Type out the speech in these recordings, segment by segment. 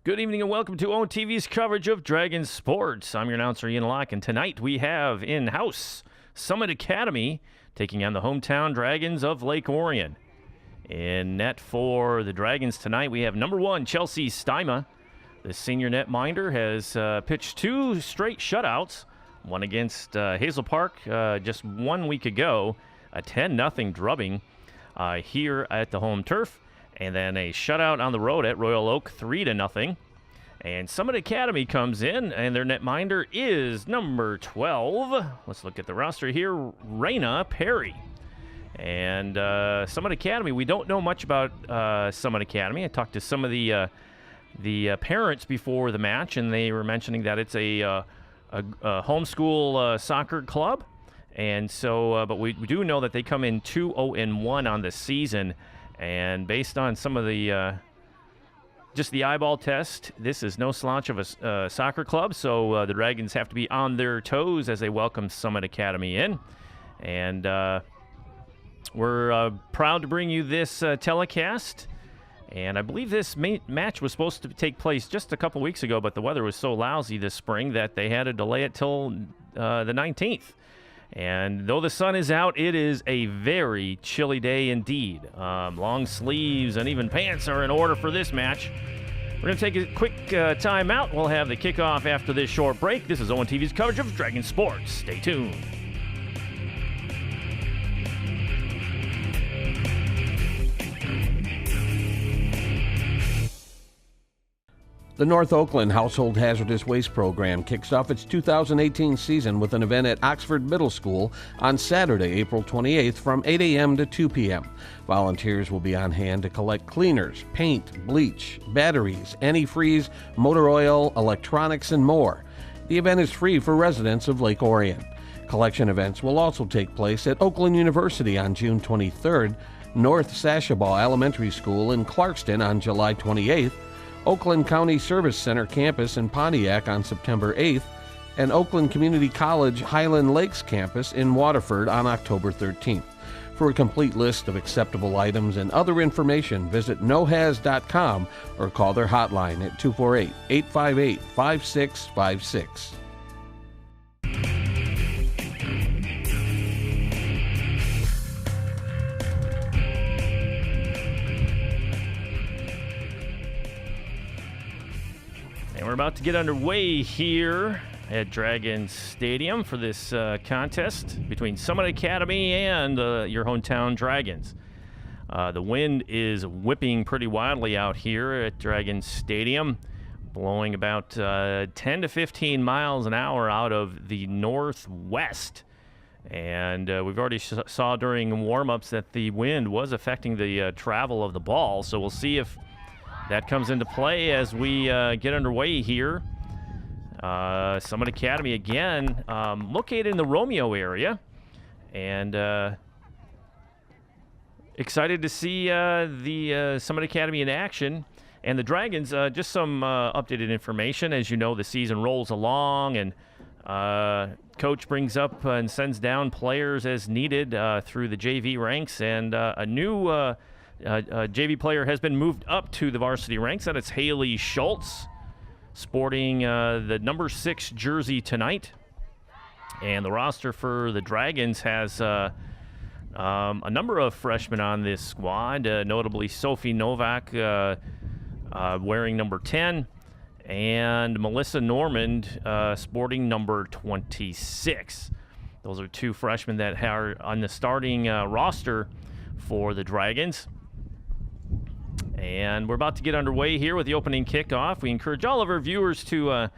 Good evening and welcome to OTV's coverage of Dragons Sports. I'm your announcer, Ian Locke, and tonight we have in-house Summit Academy taking on the hometown Dragons of Lake Orion. In net for the Dragons tonight, we have number 1, Chelsea Stima. The senior netminder has pitched 2 straight shutouts, one against Hazel Park just 1 week ago, a 10-0 drubbing here at the home turf. And then a shutout on the road at Royal Oak, 3-0. And Summit Academy comes in, and their netminder is number 12. Let's look at the roster here, Raina Perry. And Summit Academy, we don't know much about Summit Academy. I talked to some of the parents before the match, and they were mentioning that it's a homeschool soccer club. And so, but we do know that they come in 2-0-1 on the season. And based on some of the, just the eyeball test, this is no slouch of a soccer club. So the Dragons have to be on their toes as they welcome Summit Academy in. And we're proud to bring you this telecast. And I believe this match was supposed to take place just a couple weeks ago, but the weather was so lousy this spring that they had to delay it till the 19th. And though the sun is out, it is a very chilly day indeed. Long sleeves and even pants are in order for this match. We're going to take a quick time out. We'll have the kickoff after this short break. This is ONTV's coverage of Dragon Sports. Stay tuned. The North Oakland Household Hazardous Waste Program kicks off its 2018 season with an event at Oxford Middle School on Saturday, April 28th from 8 a.m. to 2 p.m. Volunteers will be on hand to collect cleaners, paint, bleach, batteries, antifreeze, motor oil, electronics, and more. The event is free for residents of Lake Orion. Collection events will also take place at Oakland University on June 23rd, North Sashabaw Elementary School in Clarkston on July 28th, Oakland County Service Center campus in Pontiac on September 8th, and Oakland Community College Highland Lakes campus in Waterford on October 13th. For a complete list of acceptable items and other information, visit nohas.com or call their hotline at 248-858-5656. And we're about to get underway here at Dragons Stadium for this contest between Summit Academy and your hometown Dragons. The wind is whipping pretty wildly out here at Dragons Stadium, blowing about 10 to 15 miles an hour out of the northwest. And we've already saw during warm-ups that the wind was affecting the travel of the ball, so we'll see if that comes into play as we get underway here. Summit Academy again, located in the Romeo area, and excited to see the Summit Academy in action. And the Dragons, just some updated information. As you know, the season rolls along, and coach brings up and sends down players as needed through the JV ranks, and a new JV player has been moved up to the varsity ranks, and it's Haley Schultz, sporting the number 6 jersey tonight. And the roster for the Dragons has a number of freshmen on this squad, notably Sophie Novak wearing number 10, and Melissa Normand sporting number 26. Those are 2 freshmen that are on the starting roster for the Dragons. And we're about to get underway here with the opening kickoff. We encourage all of our viewers to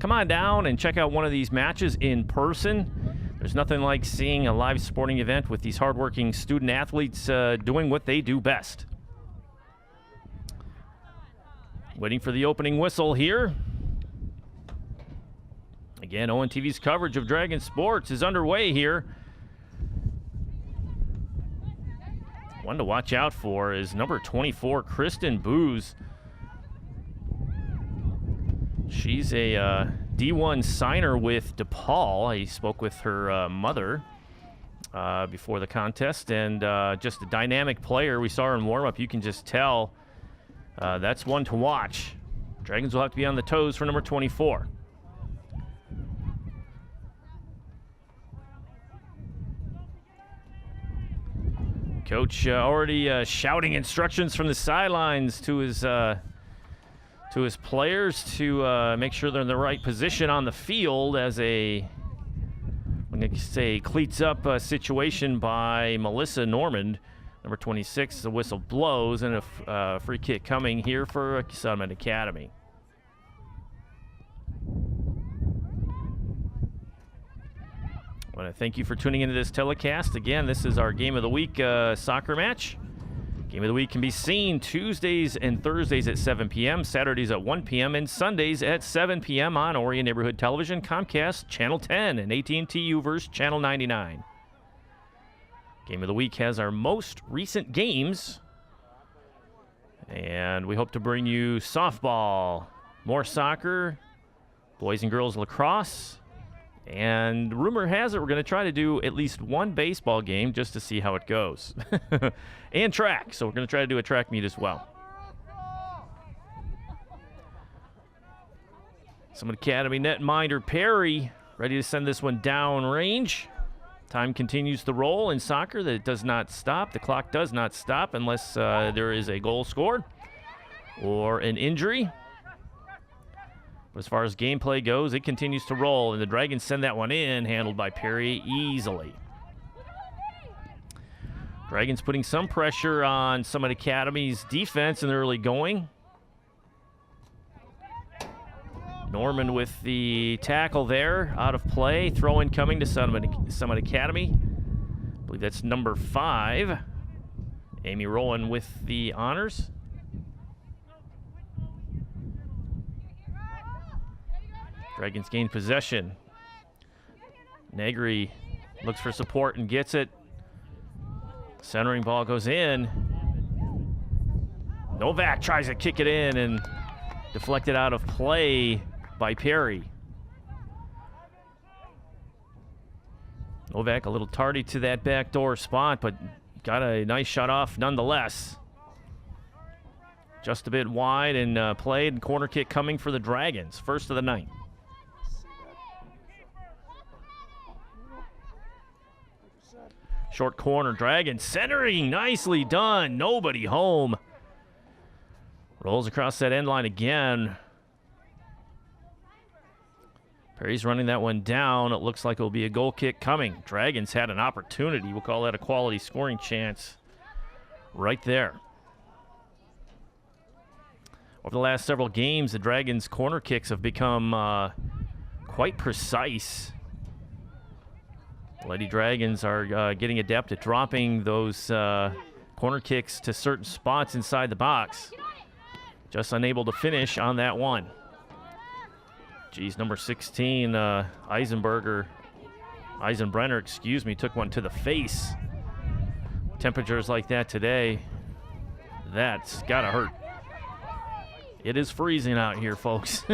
come on down and check out one of these matches in person. There's nothing like seeing a live sporting event with these hardworking student athletes doing what they do best. Waiting for the opening whistle here. Again, ONTV's coverage of Dragon Sports is underway here. One to watch out for is number 24, Kristen Booz. She's a D1 signer with DePaul. I spoke with her mother before the contest, and just a dynamic player. We saw her in warm-up. You can just tell that's one to watch. Dragons will have to be on the toes for number 24. Coach already shouting instructions from the sidelines to his players to make sure they're in the right position on the field as I'm going to say cleats up situation by Melissa Normand. Number 26, the whistle blows, and a free kick coming here for Summit Academy. I want to thank you for tuning into this telecast. Again, this is our Game of the Week soccer match. Game of the Week can be seen Tuesdays and Thursdays at 7 p.m., Saturdays at 1 p.m., and Sundays at 7 p.m. on Orion Neighborhood Television, Comcast Channel 10, and AT&T U-verse Channel 99. Game of the Week has our most recent games, and we hope to bring you softball, more soccer, boys and girls lacrosse, and rumor has it we're going to try to do at least one baseball game just to see how it goes. And track, so we're going to try to do a track meet as well. Summit Academy netminder Perry ready to send this one down range. Time continues to roll in soccer. That it does not stop. The clock does not stop unless there is a goal scored or an injury. But as far as gameplay goes, it continues to roll, and the Dragons send that one in, handled by Perry easily. Dragons putting some pressure on Summit Academy's defense in the early going. Norman with the tackle there, out of play. Throw-in coming to Summit Academy. I believe that's number 5. Amy Rowan with the honors. Dragons gain possession. Negri looks for support and gets it. Centering ball goes in. Novak tries to kick it in and deflected out of play by Perry. Novak a little tardy to that backdoor spot, but got a nice shot off nonetheless. Just a bit wide and played. Corner kick coming for the Dragons. First of the night. Short corner, Dragons centering, nicely done. Nobody home. Rolls across that end line again. Perry's running that one down. It looks like it will be a goal kick coming. Dragons had an opportunity. We'll call that a quality scoring chance right there. Over the last several games, the Dragons' corner kicks have become quite precise. Lady Dragons are getting adept at dropping those corner kicks to certain spots inside the box. Just unable to finish on that one. Geez, number 16, Eisenbrenner, took one to the face. Temperatures like that today, that's gotta hurt. It is freezing out here, folks.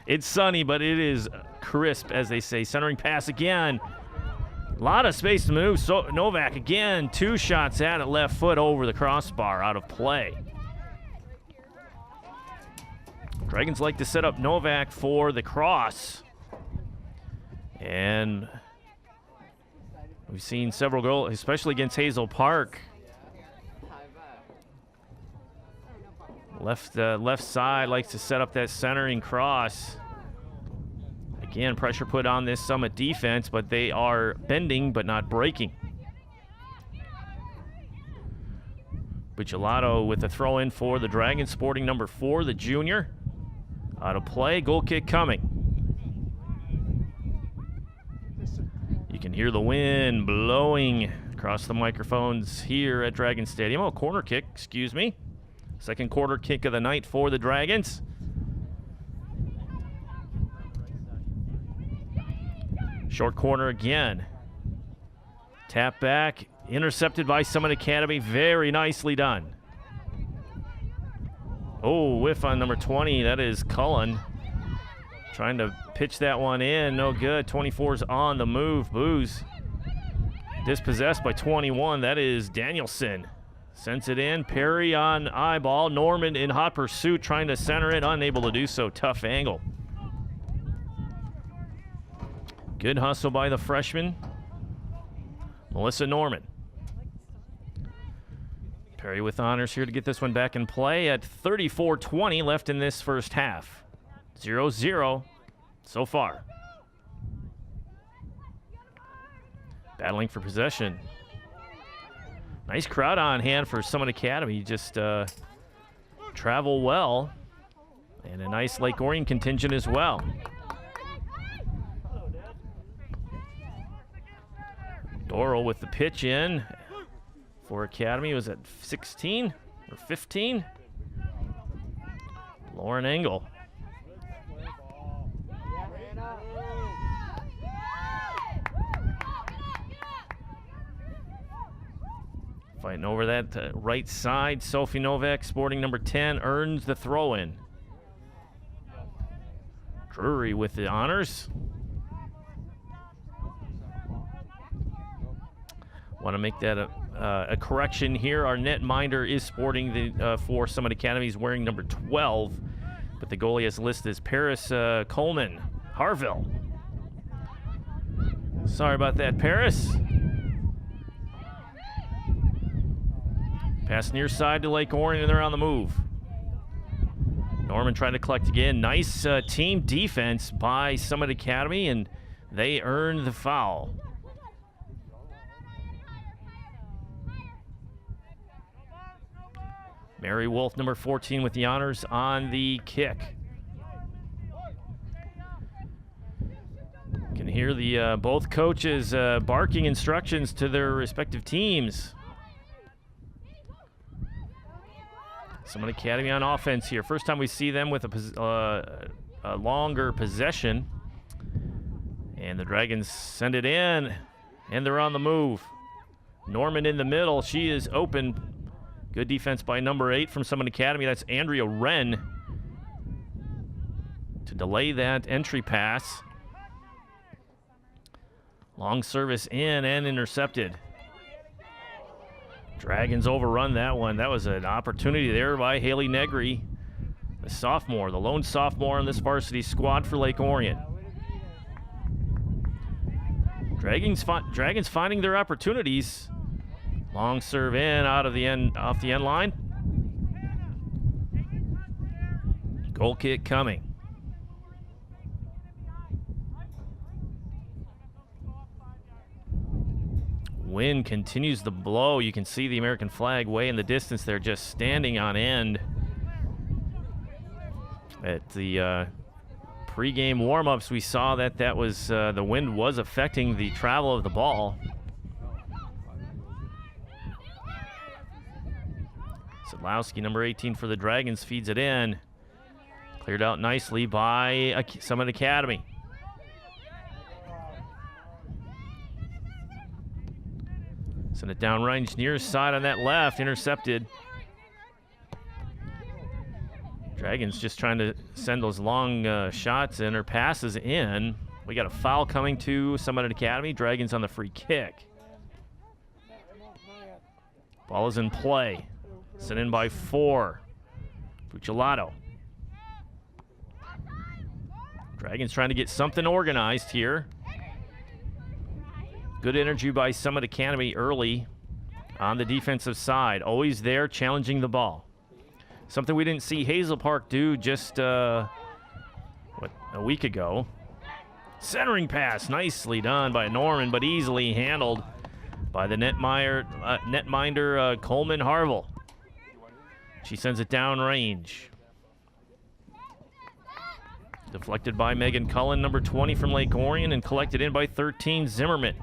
It's sunny, but it is crisp, as they say. Centering pass again. A lot of space to move. So Novak again, 2 shots at it, left foot over the crossbar, out of play. Dragons like to set up Novak for the cross. And we've seen several goals, especially against Hazel Park. Left side likes to set up that centering cross. Again, pressure put on this Summit defense, but they are bending but not breaking. Bucciolato with the throw in for the Dragons, sporting number 4, the junior. Out of play, goal kick coming. You can hear the wind blowing across the microphones here at Dragon Stadium. Oh, corner kick, excuse me. Second quarter kick of the night for the Dragons. Short corner again. Tap back, intercepted by Summit Academy. Very nicely done. Oh, whiff on number 20. That is Cullen. Trying to pitch that one in. No good. 24's on the move. Booze. Dispossessed by 21. That is Danielson. Sends it in. Perry on eyeball. Norman in hot pursuit, trying to center it. Unable to do so. Tough angle. Good hustle by the freshman, Melissa Norman. Perry with honors here to get this one back in play at 34:20 left in this first half. 0-0 so far. Battling for possession. Nice crowd on hand for Summit Academy. Just travel well. And a nice Lake Orion contingent as well. Doral with the pitch in for Academy. Was at 16 or 15? Lauren Engel. Fighting over that right side. Sophie Novak, sporting number 10, earns the throw-in. Drury with the honors. Want to make that a correction here. Our netminder is sporting the for Summit Academy. He's wearing number 12, but the goalie is listed as Paris Coleman Harville. Sorry about that, Paris. Pass near side to Lake Orion, and they're on the move. Norman trying to collect again. Nice team defense by Summit Academy, and they earn the foul. Mary Wolf, number 14, with the honors on the kick. Can hear the both coaches barking instructions to their respective teams. Summit Academy on offense here. First time we see them with a longer possession. And the Dragons send it in, and they're on the move. Norman in the middle. She is open. Good defense by number 8 from Summit Academy. That's Andrea Wren to delay that entry pass. Long service in and intercepted. Dragons overrun that one. That was an opportunity there by Haley Negri, the sophomore, the lone sophomore in this varsity squad for Lake Orion. Dragons finding their opportunities. Long serve in out of the end, off the end line. Goal kick coming. Wind continues to blow. You can see the American flag way in the distance there, just standing on end. At the pre-game warm-ups, we saw that was the wind was affecting the travel of the ball. Sadlowski, number 18 for the Dragons, feeds it in. Cleared out nicely by Summit Academy. Send it down range near side on that left, intercepted. Dragons just trying to send those long shots in or passes in. We got a foul coming to Summit Academy. Dragons on the free kick. Ball is in play. Sent in by 4. Bucciolato. Dragons trying to get something organized here. Good energy by Summit Academy early on the defensive side. Always there challenging the ball. Something we didn't see Hazel Park do just a week ago. Centering pass, nicely done by Norman, but easily handled by the netminder Coleman Harville. She sends it down range. Deflected by Megan Cullen, number 20 from Lake Orion, and collected in by 13 Zimmerman.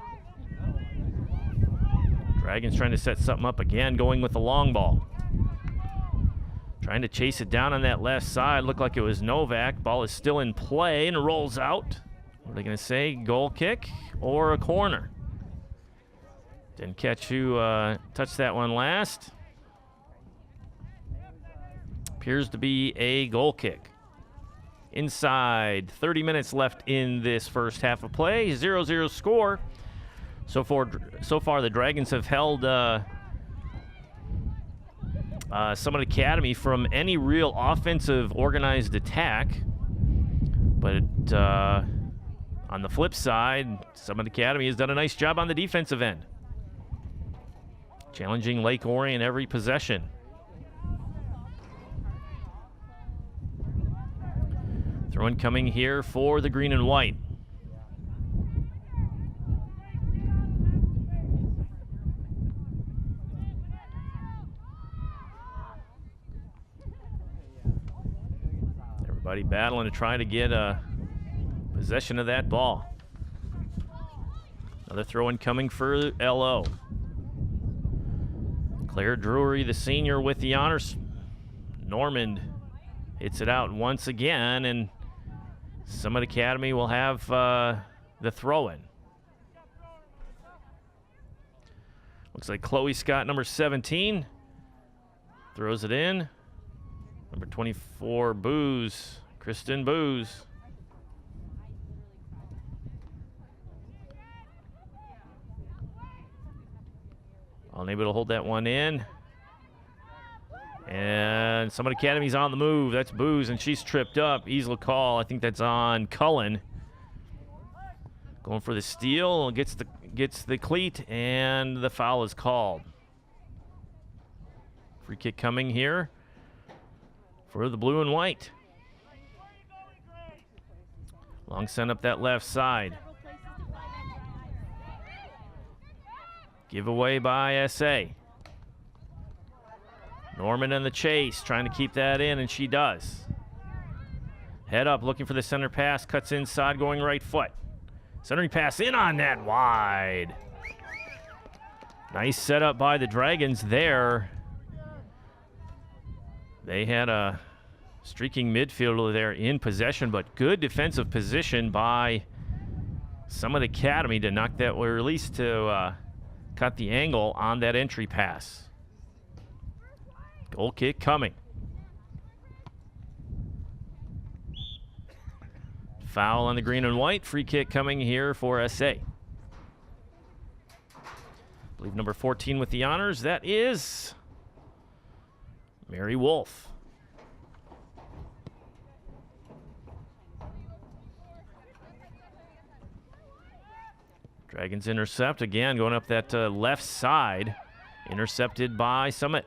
Dragons trying to set something up again, going with the long ball. Trying to chase it down on that left side. Looked like it was Novak. Ball is still in play and rolls out. What are they going to say? Goal kick or a corner? Didn't catch who touched that one last. Appears to be a goal kick. Inside, 30 minutes left in this first half of play. 0-0 score. So far, the Dragons have held Summit Academy from any real offensive organized attack. But on the flip side, Summit Academy has done a nice job on the defensive end, challenging Lake Orion every possession. Throw-in coming here for the green and white. Everybody battling to try to get a possession of that ball. Another throw-in coming for LO. Claire Drury, the senior, with the honors. Normand hits it out once again, and Summit Academy will have the throw-in. Looks like Chloe Scott, number 17, throws it in. Number 24, Kristen Booze. Unable to hold that one in. And Summit Academy's on the move. That's Booze, and she's tripped up. Easel call. I think that's on Cullen. Going for the steal. Gets the cleat, and the foul is called. Free kick coming here for the blue and white. Long send up that left side. Giveaway by SA. Norman in the chase, trying to keep that in, and she does. Head up, looking for the center pass, cuts inside, going right foot. Centering pass in on net, wide. Nice setup by the Dragons there. They had a streaking midfielder there in possession, but good defensive position by Summit Academy to knock that, or at least to cut the angle on that entry pass. Goal kick coming. Foul on the green and white. Free kick coming here for SA. I believe number 14 with the honors. That is Mary Wolf. Dragons intercept again, going up that left side. Intercepted by Summit.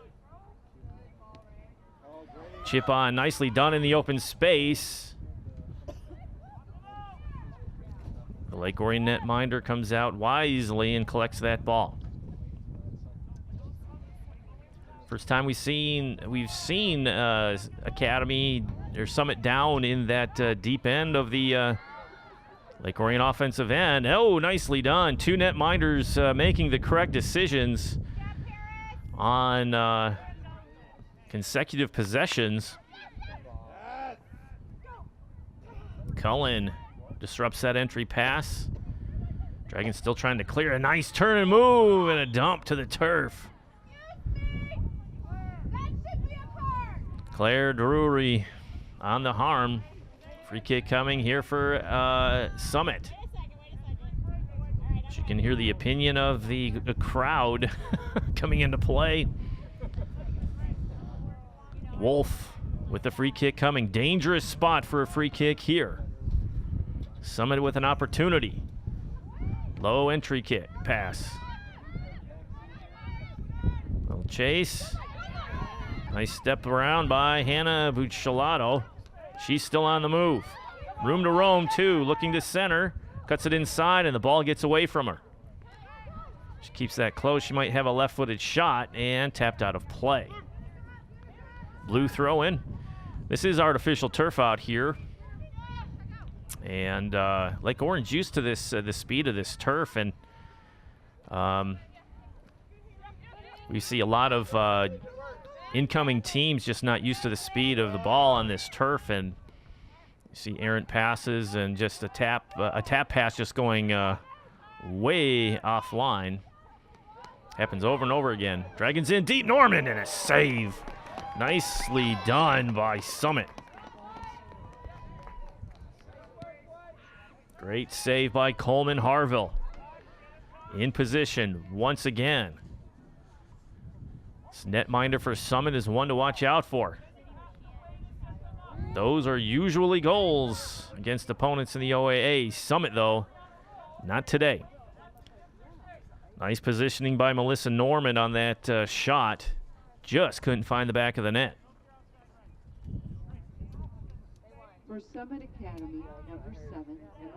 Chip on, nicely done in the open space. The Lake Orion netminder comes out wisely and collects that ball. First time we've seen Academy or Summit down in that deep end of the Lake Orion offensive end. Oh, nicely done. Two netminders making the correct decisions on consecutive possessions. Cullen disrupts that entry pass. Dragons still trying to clear. A nice turn and move and a dump to the turf. Claire Drury on the harm. Free kick coming here for Summit. She can hear the opinion of the crowd coming into play. Wolf with the free kick coming. Dangerous spot for a free kick here. Summit with an opportunity. Low entry kick pass. Little chase. Nice step around by Hannah Bucciolato. She's still on the move. Room to roam too, looking to center. Cuts it inside and the ball gets away from her. She keeps that close. She might have a left-footed shot and tapped out of play. Blue throw in. This is artificial turf out here. And Lake Orion's used to this, the speed of this turf, and we see a lot of incoming teams just not used to the speed of the ball on this turf, and you see errant passes and just a tap pass just going way offline. Happens over and over again. Dragons in deep. Norman, and a save. Nicely done by Summit. Great save by Coleman Harville. In position once again. This netminder for Summit is one to watch out for. Those are usually goals against opponents in the OAA. Summit, though, not today. Nice positioning by Melissa Norman on that shot. Just couldn't find the back of the net. For Summit Academy, number 7, Emma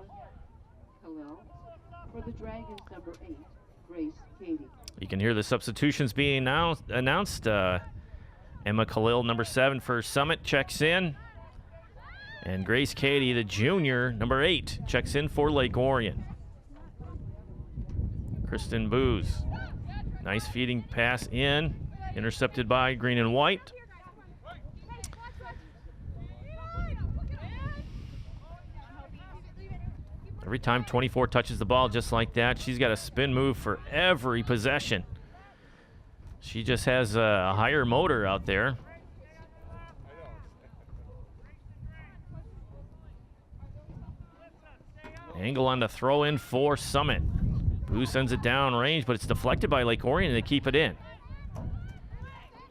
Khalil. For the Dragons, number 8, Grace Katie. You can hear the substitutions being announced. Emma Khalil, number 7 for Summit, checks in. And Grace Katie, the junior, number 8, checks in for Lake Orion. Kristen Booz. Nice feeding pass in. Intercepted by Green and White. Every time 24 touches the ball just like that, she's got a spin move for every possession. She just has a higher motor out there. Angle on the throw in for Summit. Boo sends it down range, but it's deflected by Lake Orion and they keep it in.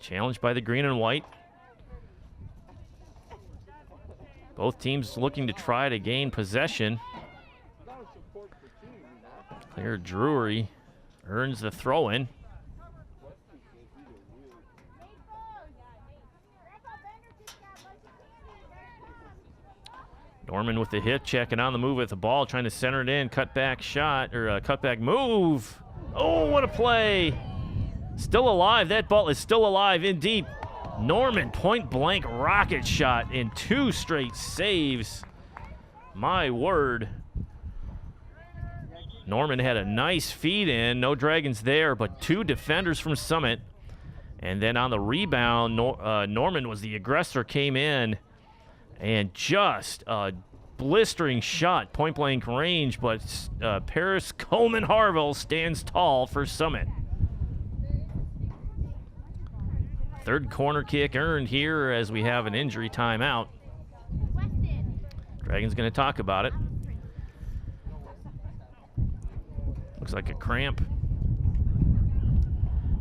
Challenged by the Green and White. Both teams looking to try to gain possession. Claire Drury earns the throw in. Norman with the hit, checking on the move with the ball, trying to center it in. Cutback shot, or a cutback move. Oh, what a play. Still alive. That ball is still alive in deep. Norman, point blank rocket shot in 2 straight saves. My word. Norman had a nice feed in. No Dragons there, but 2 defenders from Summit. And then on the rebound, Norman was the aggressor, came in. And just a blistering shot, point blank range, but Paris Coleman Harville stands tall for Summit. Third corner kick earned here as we have an injury timeout. Dragons going to talk about it. Looks like a cramp.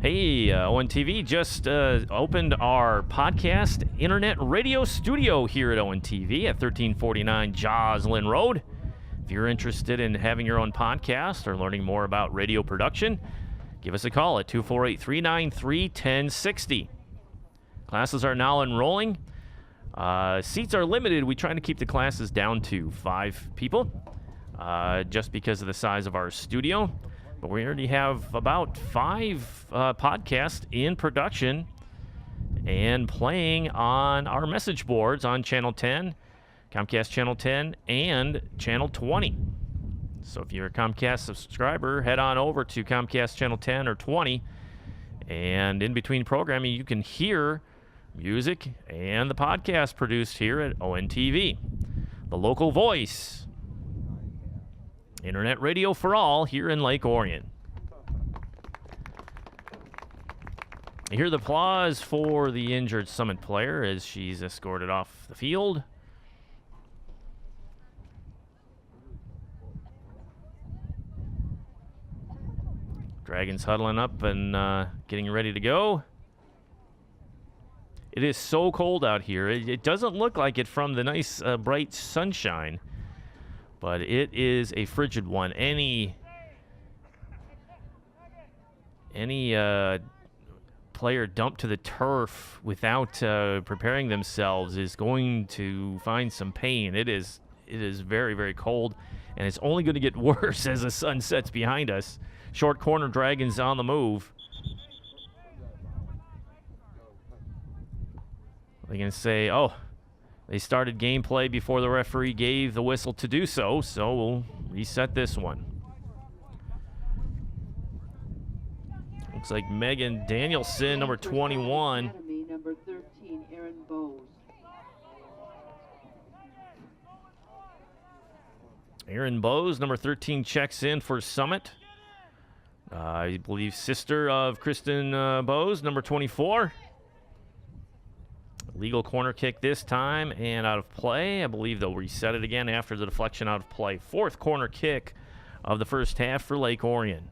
Hey, ONTV just opened our podcast internet radio studio here at ONTV at 1349 Joslyn Road. If you're interested in having your own podcast or learning more about radio production, give us a call at 248-393-1060. Classes are now enrolling. Seats are limited. We try to keep the classes down to 5 people just because of the size of our studio. But we already have about 5 podcasts in production and playing on our message boards on Channel 10, Comcast Channel 10, and Channel 20. So if you're a Comcast subscriber, head on over to Comcast Channel 10 or 20. And in between programming, you can hear music and the podcast produced here at ONTV. The local voice. Internet radio for all here in Lake Orion. You hear the applause for the injured Summit player as she's escorted off the field. Dragons huddling up and getting ready to go. It is so cold out here. It doesn't look like it from the nice bright sunshine. But it is a frigid one. Any player dumped to the turf without preparing themselves is going to find some pain. It is very, very cold, and it's only going to get worse as the sun sets behind us. Short corner, Dragons on the move. They're going to say, oh, they started gameplay before the referee gave the whistle to do so, so we'll reset this one. Looks like Megan Danielson, number 21. Number 13, Erin Bowes. Erin Bowes, number 13, checks in for Summit. I believe sister of Kristen Bowes, number 24. Legal corner kick this time and out of play. I believe they'll reset it again after the deflection out of play. 4th corner kick of the first half for Lake Orion.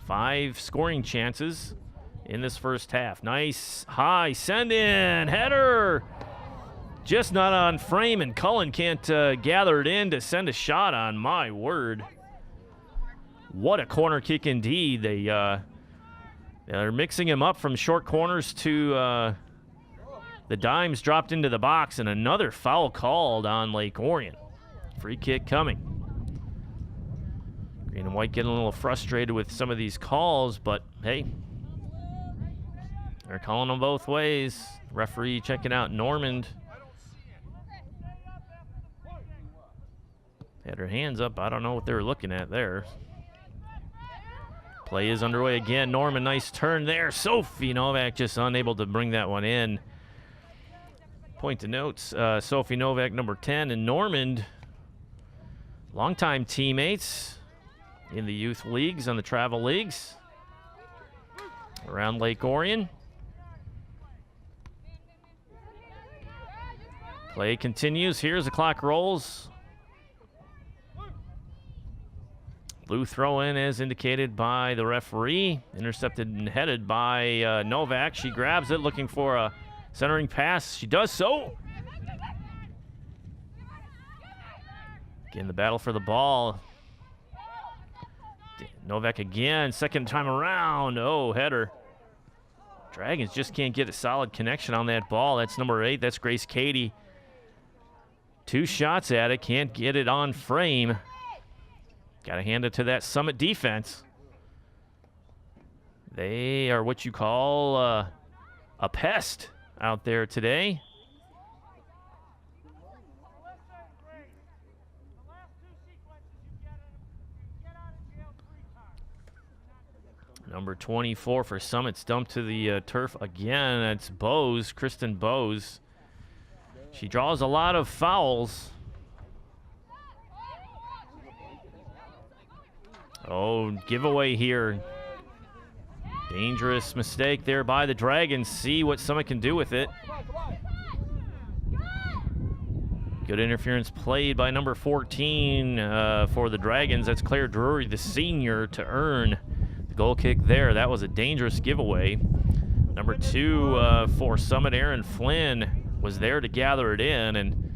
5 scoring chances in this first half. Nice high send in, header. Just not on frame, and Cullen can't gather it in to send a shot on. My word. What a corner kick indeed. They're mixing him up from short corners to the dimes dropped into the box, and another foul called on Lake Orion. Free kick coming. Green and white getting a little frustrated with some of these calls, but hey, they're calling them both ways. Referee checking out Normand. Had her hands up. I don't know what they were looking at there. Play is underway again. Norman, nice turn there. Sophie Novak just unable to bring that one in. Point to notes, Sophie Novak, number 10, and Normand, longtime teammates in the youth leagues, on the travel leagues around Lake Orion. Play continues. Here's the clock rolls. Blue throw in as indicated by the referee. Intercepted and headed by Novak. She grabs it, looking for a centering pass. She does so. Again, the battle for the ball. Novak again, second time around. Oh, header. Dragons just can't get a solid connection on that ball. That's number 8. That's Grace Cady. 2 shots at it. Can't get it on frame. Got to hand it to that Summit defense. They are what you call a pest out there today. Number 24 for Summit's dumped to the turf again. That's Bowes, Kristen Bowes. She draws a lot of fouls. Oh, giveaway here. Dangerous mistake there by the Dragons. See what Summit can do with it. Good interference played by number 14 for the Dragons. That's Claire Drury, the senior, to earn the goal kick there. That was a dangerous giveaway. Number 2 for Summit, Aaron Flynn, was there to gather it in, and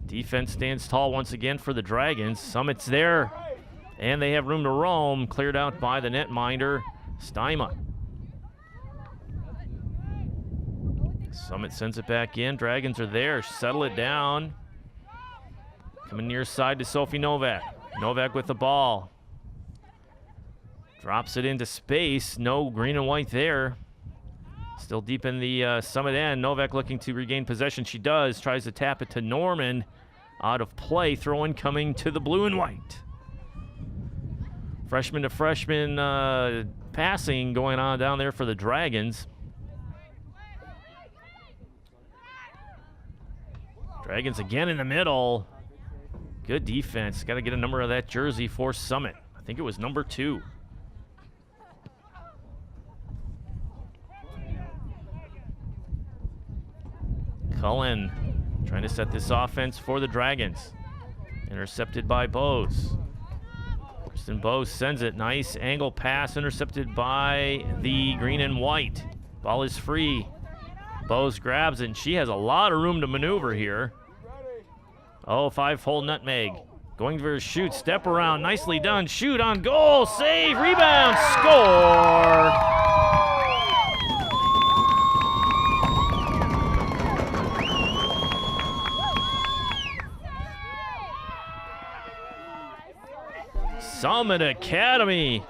defense stands tall once again for the Dragons. Summit's there, and they have room to roam. Cleared out by the netminder, Steima. Summit sends it back in. Dragons are there. Settle it down. Coming near side to Sophie Novak. Novak with the ball. Drops it into space. No green and white there. Still deep in the Summit end. Novak looking to regain possession. She does. Tries to tap it to Norman. Out of play. Throw-in coming to the blue and white. Freshman to freshman passing going on down there for the Dragons. Dragons again in the middle. Good defense. Got to get a number of that jersey for Summit. I think it was number 2. Cullen trying to set this offense for the Dragons. Intercepted by Bowes. Kristen Bowes sends it. Nice angle pass intercepted by the green and white. Ball is free. Bowes grabs it, and she has a lot of room to maneuver here. Oh, 5-hole nutmeg. Going for a shoot. Step around. Nicely done. Shoot on goal. Save. Rebound. Score. Summit Academy.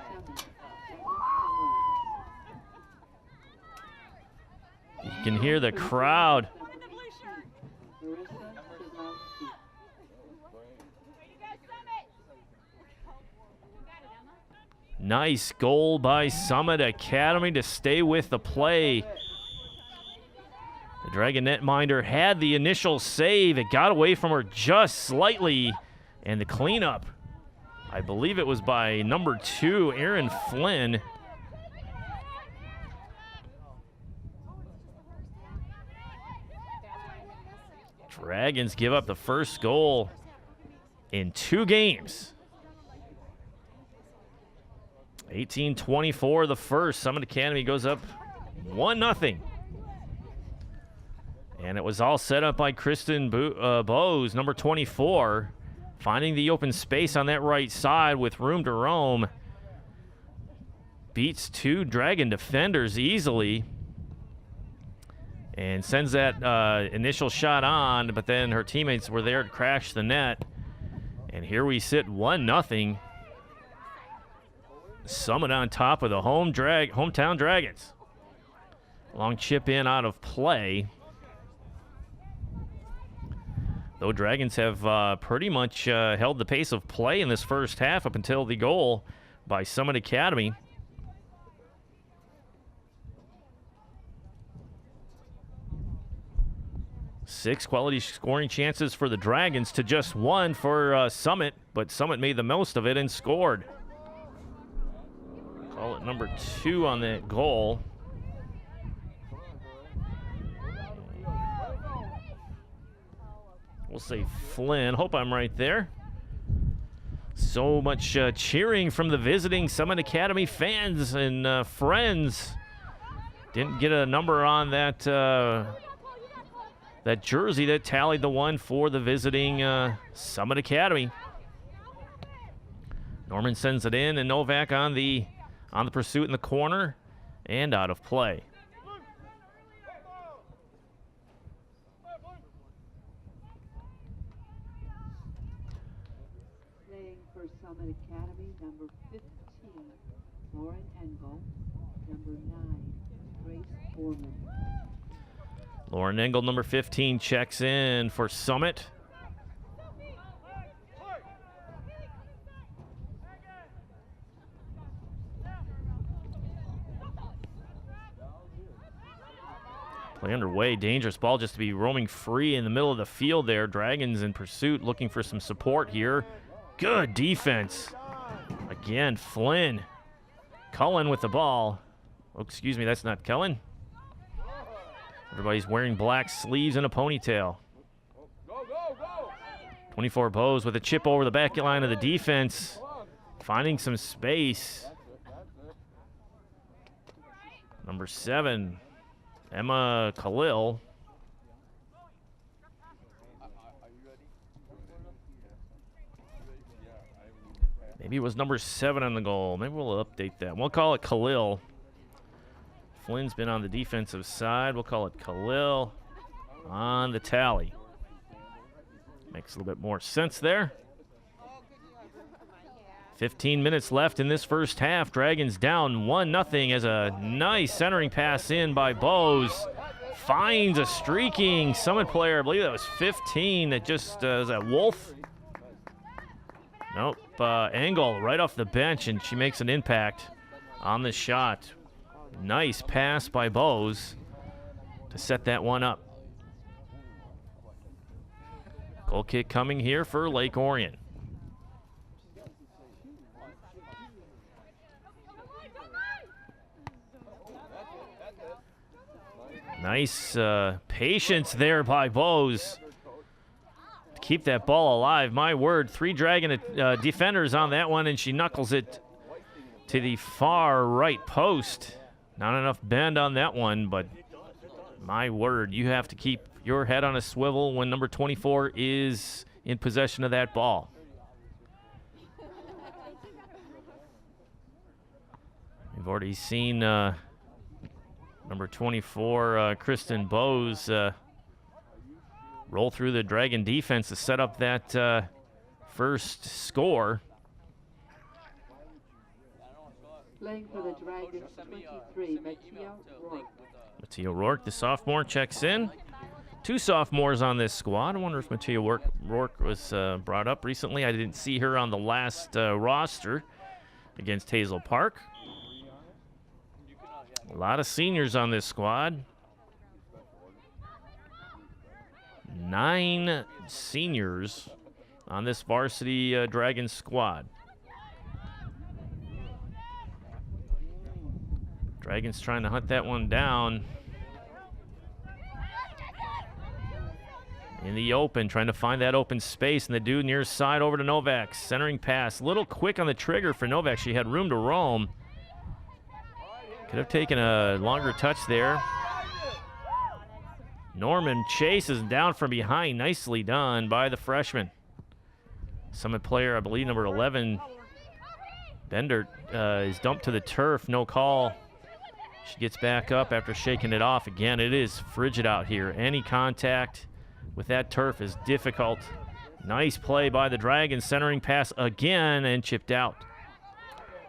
You can hear the crowd. Nice goal by Summit Academy to stay with the play. The Dragon netminder had the initial save. It got away from her just slightly. And the cleanup, I believe it was by number 2, Aaron Flynn. Dragons give up the first goal in 2 games. 18-24 the first. Summit Academy goes up 1-0. And it was all set up by Kristen Bowes, number 24, finding the open space on that right side with room to roam. Beats 2 Dragon defenders easily. And sends that initial shot on, but then her teammates were there to crash the net. And here we sit 1-0. Summit on top of the hometown Dragons. Long chip in out of play. Though Dragons have pretty much held the pace of play in this first half up until the goal by Summit Academy. Six quality scoring chances for the Dragons to just 1 for Summit, but Summit made the most of it and scored. Call it number 2 on that goal. We'll say Flynn. Hope I'm right there. So much cheering from the visiting Summit Academy fans and friends. Didn't get a number on that that jersey that tallied the 1 for the visiting Summit Academy. Norman sends it in, and Novak on the pursuit in the corner and out of play. Summit Academy, number 15, Lauren Engel, number 9, Grace Foreman. Lauren Engel, number 15, checks in for Summit. Play underway, dangerous ball just to be roaming free in the middle of the field there. Dragons in pursuit, looking for some support here. Good defense. Again, Flynn. Cullen with the ball. Oh, excuse me, that's not Cullen. Everybody's wearing black sleeves and a ponytail. 24 Bowes with a chip over the back line of the defense. Finding some space. Number 7, Emma Khalil. Maybe it was number 7 on the goal. Maybe we'll update that. We'll call it Khalil. Flynn's been on the defensive side. We'll call it Khalil on the tally. Makes a little bit more sense there. 15 minutes left in this first half. Dragons down 1-0 as a nice centering pass in by Bowes. Finds a streaking Summit player. I believe that was 15. That just, is that Wolf? Nope. Engel right off the bench, and she makes an impact on the shot. Nice pass by Bowes to set that one up. Goal kick coming here for Lake Orion. Nice patience there by Bowes to keep that ball alive. My word, 3 Dragon defenders on that one, and she knuckles it to the far right post. Not enough bend on that one, but my word, you have to keep your head on a swivel when number 24 is in possession of that ball. We've already seen number 24, Kristen Bowes, roll through the Dragon defense to set up that first score. Playing for the Dragons, 23, Mattia Rourke. Mattia Rourke, the sophomore, checks in. 2 sophomores on this squad. I wonder if Mattia Rourke was brought up recently. I didn't see her on the last roster against Hazel Park. A lot of seniors on this squad. 9 seniors on this varsity Dragons squad. Dragons trying to hunt that one down. In the open, trying to find that open space, and the dude near side over to Novak. Centering pass, a little quick on the trigger for Novak. She had room to roam. Could have taken a longer touch there. Norman chases down from behind. Nicely done by the freshman. Summit player, I believe, number 11, Bender, is dumped to the turf. No call. She gets back up after shaking it off. Again, it is frigid out here. Any contact with that turf is difficult. Nice play by the Dragons. Centering pass again and chipped out.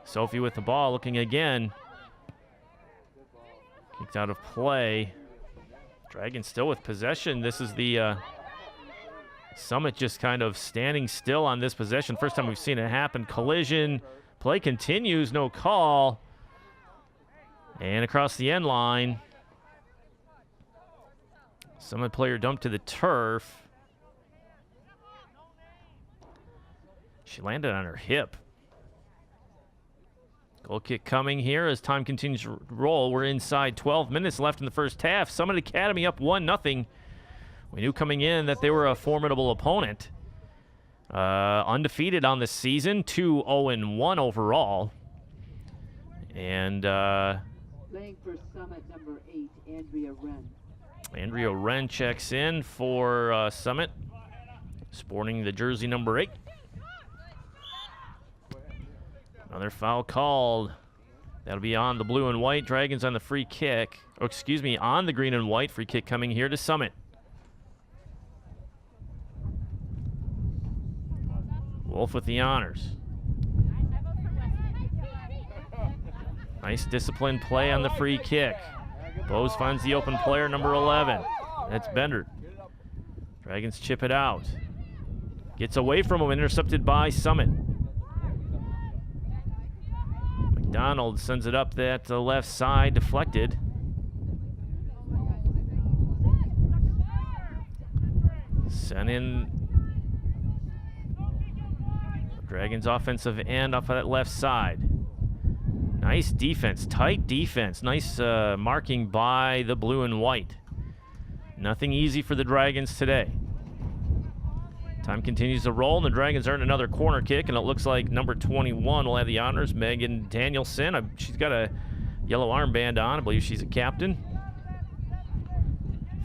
Sophie with the ball, looking again. Kicked out of play. Dragons still with possession. This is the Summit just kind of standing still on this possession. First time we've seen it happen. Collision. Play continues. No call. And across the end line. Summit player dumped to the turf. She landed on her hip. Goal kick coming here as time continues to roll. We're inside 12 minutes left in the first half. Summit Academy up 1-0. We knew coming in that they were a formidable opponent. Undefeated on the season, 2-0-1 overall. And playing for Summit, number 8, Andrea Wren. Andrea Wren checks in for Summit, sporting the jersey number 8. Another foul called. That'll be on the blue and white. Dragons on the free kick. Oh, excuse me, on the green and white. Free kick coming here to Summit. Wolf with the honors. Nice disciplined play on the free kick. Bose finds the open player, number 11. That's Bender. Dragons chip it out. Gets away from him, intercepted by Summit. McDonald sends it up that left side, deflected. Sent in Dragons offensive end off of that left side. Nice defense, tight defense. Nice marking by the blue and white. Nothing easy for the Dragons today. Time continues to roll, and the Dragons earn another corner kick, and it looks like number 21 will have the honors, Megan Danielson. She's got a yellow armband on. I believe she's a captain.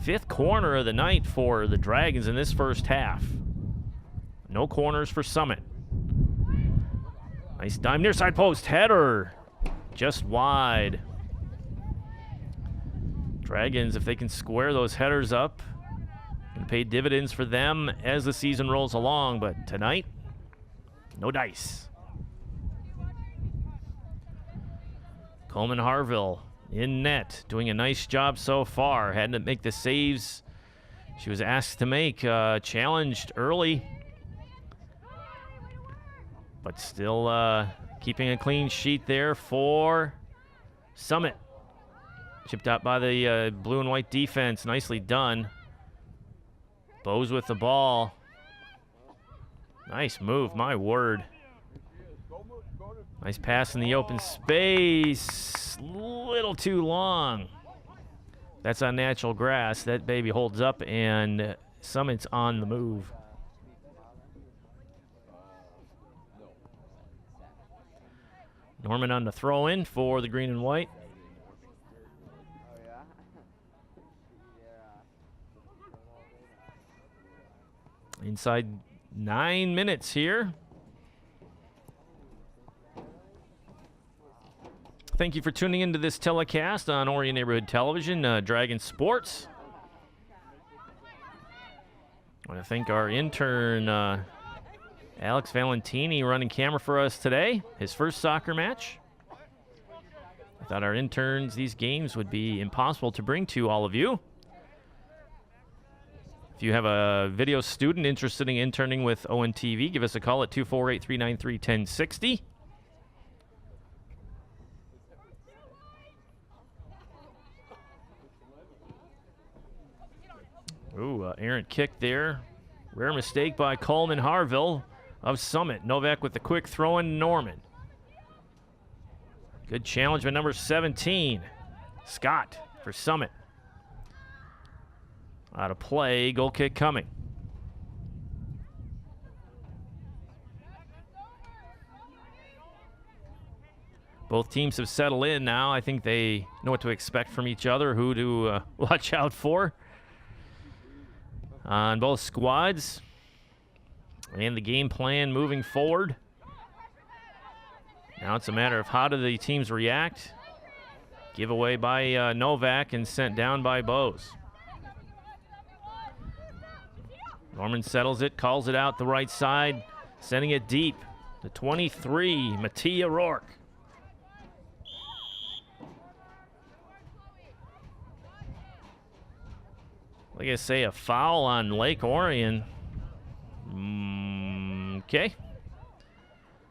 5th corner of the night for the Dragons in this first half. No corners for Summit. Nice dime near side post. Header. Just wide. Dragons, if they can square those headers up, can pay dividends for them as the season rolls along, but tonight, no dice. Coleman Harville in net, doing a nice job so far. Had to make the saves she was asked to make. Challenged early, but still keeping a clean sheet there for Summit. Chipped out by the blue and white defense. Nicely done. Bose with the ball. Nice move, my word. Nice pass in the open space. Little too long. That's on natural grass. That baby holds up, and Summit's on the move. Norman on the throw-in for the green and white. Inside 9 minutes here. Thank you for tuning into this telecast on Orion Neighborhood Television, Dragon Sports. I want to thank our intern, Alex Valentini, running camera for us today. His first soccer match. I thought our interns, these games would be impossible to bring to all of you. If you have a video student interested in interning with ONTV, give us a call at 248-393-1060. Ooh, errant kick there. Rare mistake by Coleman Harville of Summit. Novak with the quick throw in. Norman. Good challenge by number 17. Scott for Summit. Out of play, goal kick coming. Both teams have settled in now. I think they know what to expect from each other, who to watch out for on both squads, and the game plan moving forward. Now it's a matter of how do the teams react. Giveaway by Novak and sent down by Bose. Norman settles it, calls it out the right side, sending it deep to 23, Mattia Rourke. Like I say, a foul on Lake Orion. Okay.